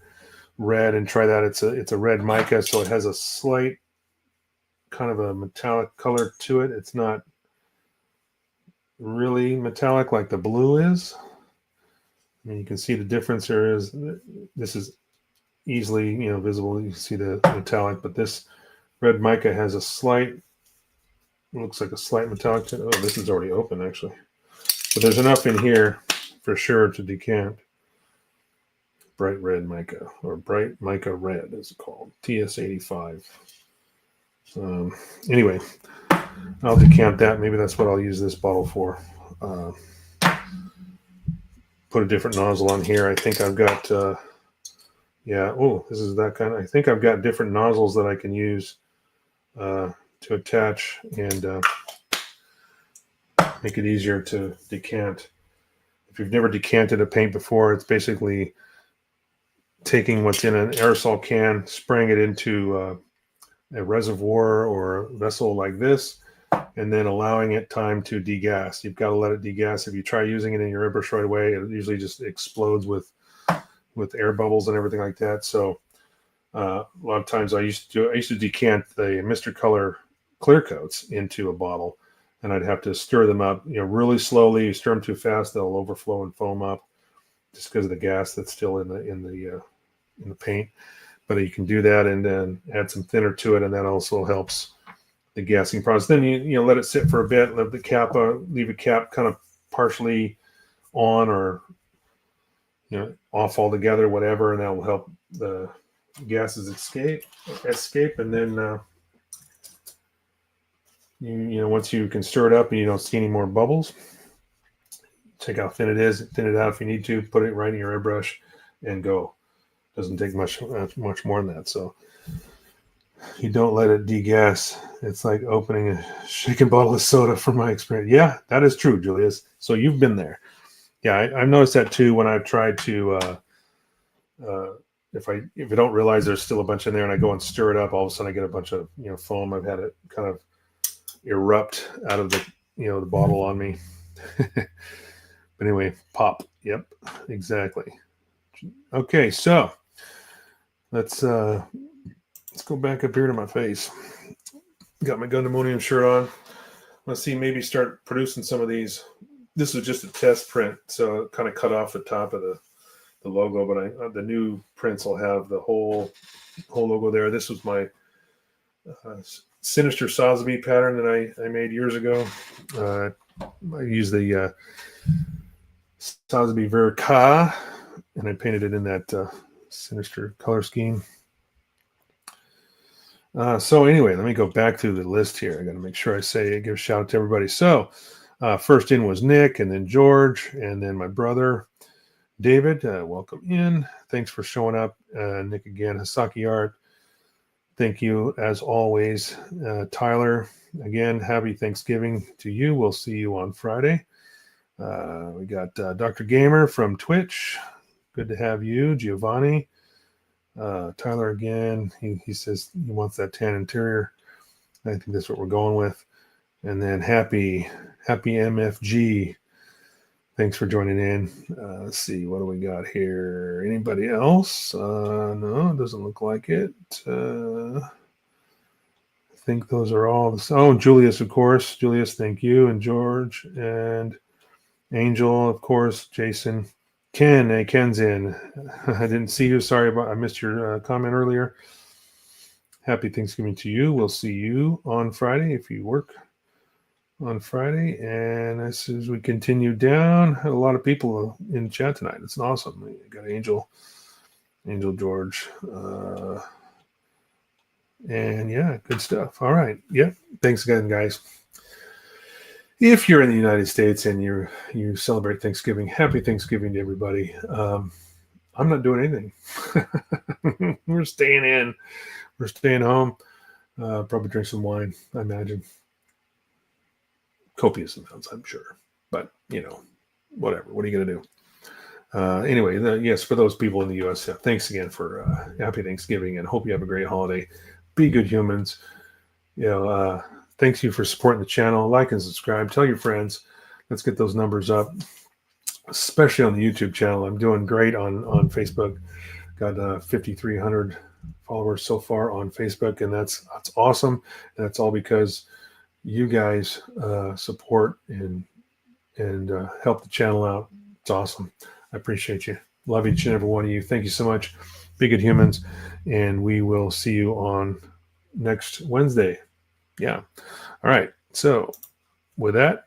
red and try that. It's a red mica, so it has a slight kind of a metallic color to it. It's not really metallic like the blue is. I mean, you can see the difference here is this is easily, visible. You can see the metallic, but this red mica has a slight, looks like a slight metallic to it. Oh, this is already open actually. But there's enough in here for sure to decant. Bright red mica, or bright mica red is it called, TS85. Anyway, I'll decant that. Maybe that's what I'll use this bottle for. Put a different nozzle on here. I think I've got, this is that kind of, I think I've got different nozzles that I can use to attach and make it easier to decant. If you've never decanted a paint before, it's basically taking what's in an aerosol can, spraying it into a reservoir or a vessel like this, and then allowing it time to degas. You've got to let it degas. If you try using it in your airbrush right away, it usually just explodes with air bubbles and everything like that. So a lot of times I used to decant the Mr. Color clear coats into a bottle, and I'd have to stir them up, really slowly. You stir them too fast, they'll overflow and foam up, just because of the gas that's still in the paint. But you can do that and then add some thinner to it, and that also helps the gassing process. Then you let it sit for a bit, let the cap leave a cap kind of partially on or off altogether, whatever, and that will help the gases escape, and then once you can stir it up and you don't see any more bubbles, check how thin it is, thin it out if you need to, put it right in your airbrush and go. Doesn't take much more than that. So you don't let it degas. It's like opening a shaken bottle of soda from my experience. Yeah, that is true, Julius. So you've been there. Yeah, I've noticed that too when I've tried to if I don't realize there's still a bunch in there and I go and stir it up, all of a sudden I get a bunch of foam. I've had it kind of erupt out of the the bottle on me. But anyway, pop. Yep, exactly. Okay, so let's go back up here to my face. Got my Gundamonium shirt on. Let's see, maybe start producing some of these. This was just a test print, so it kind of cut off the top of the logo, but the new prints will have the whole logo there. This was my Sinister Sotheby pattern that I made years ago. I used the Sotheby Verka, and I painted it in that Sinister color scheme. So anyway, let me go back to the list here. I got to make sure give a shout out to everybody. So first in was Nick, and then George, and then my brother David. Welcome in. Thanks for showing up. Nick again, Hasaki Art. Thank you as always. Tyler, again, happy Thanksgiving to you. We'll see you on Friday. We got Dr. Gamer from Twitch. Good to have you. Giovanni. Tyler again, he says he wants that tan interior. I think that's what we're going with. And then happy MFG. Thanks for joining in. Let's see, what do we got here? Anybody else? No, it doesn't look like it. I think those are all. Oh, Julius, of course. Julius, thank you. And George and Angel, of course. Jason. Ken, Ken's in. I didn't see you. Sorry I missed your comment earlier. Happy Thanksgiving to you. We'll see you on Friday if you work on Friday. And as we continue down, a lot of people in the chat tonight. It's awesome. We got Angel George. And yeah, good stuff. All right. Yep. Thanks again, guys. If you're in the United States and you celebrate Thanksgiving, happy Thanksgiving to everybody. I'm not doing anything. We're staying in. We're staying home. Probably drink some wine, I imagine. Copious amounts, I'm sure. But, whatever. What are you going to do? Anyway, yes, for those people in the U.S., thanks again for happy Thanksgiving, and hope you have a great holiday. Be good humans. Thanks you for supporting the channel. Like and subscribe. Tell your friends. Let's get those numbers up, especially on the YouTube channel. I'm doing great on Facebook. Got 5,300 followers so far on Facebook, and that's awesome. And that's all because you guys support and help the channel out. It's awesome. I appreciate you. Love each and every one of you. Thank you so much. Be good humans, and we will see you on next Wednesday. Yeah. All right. So with that,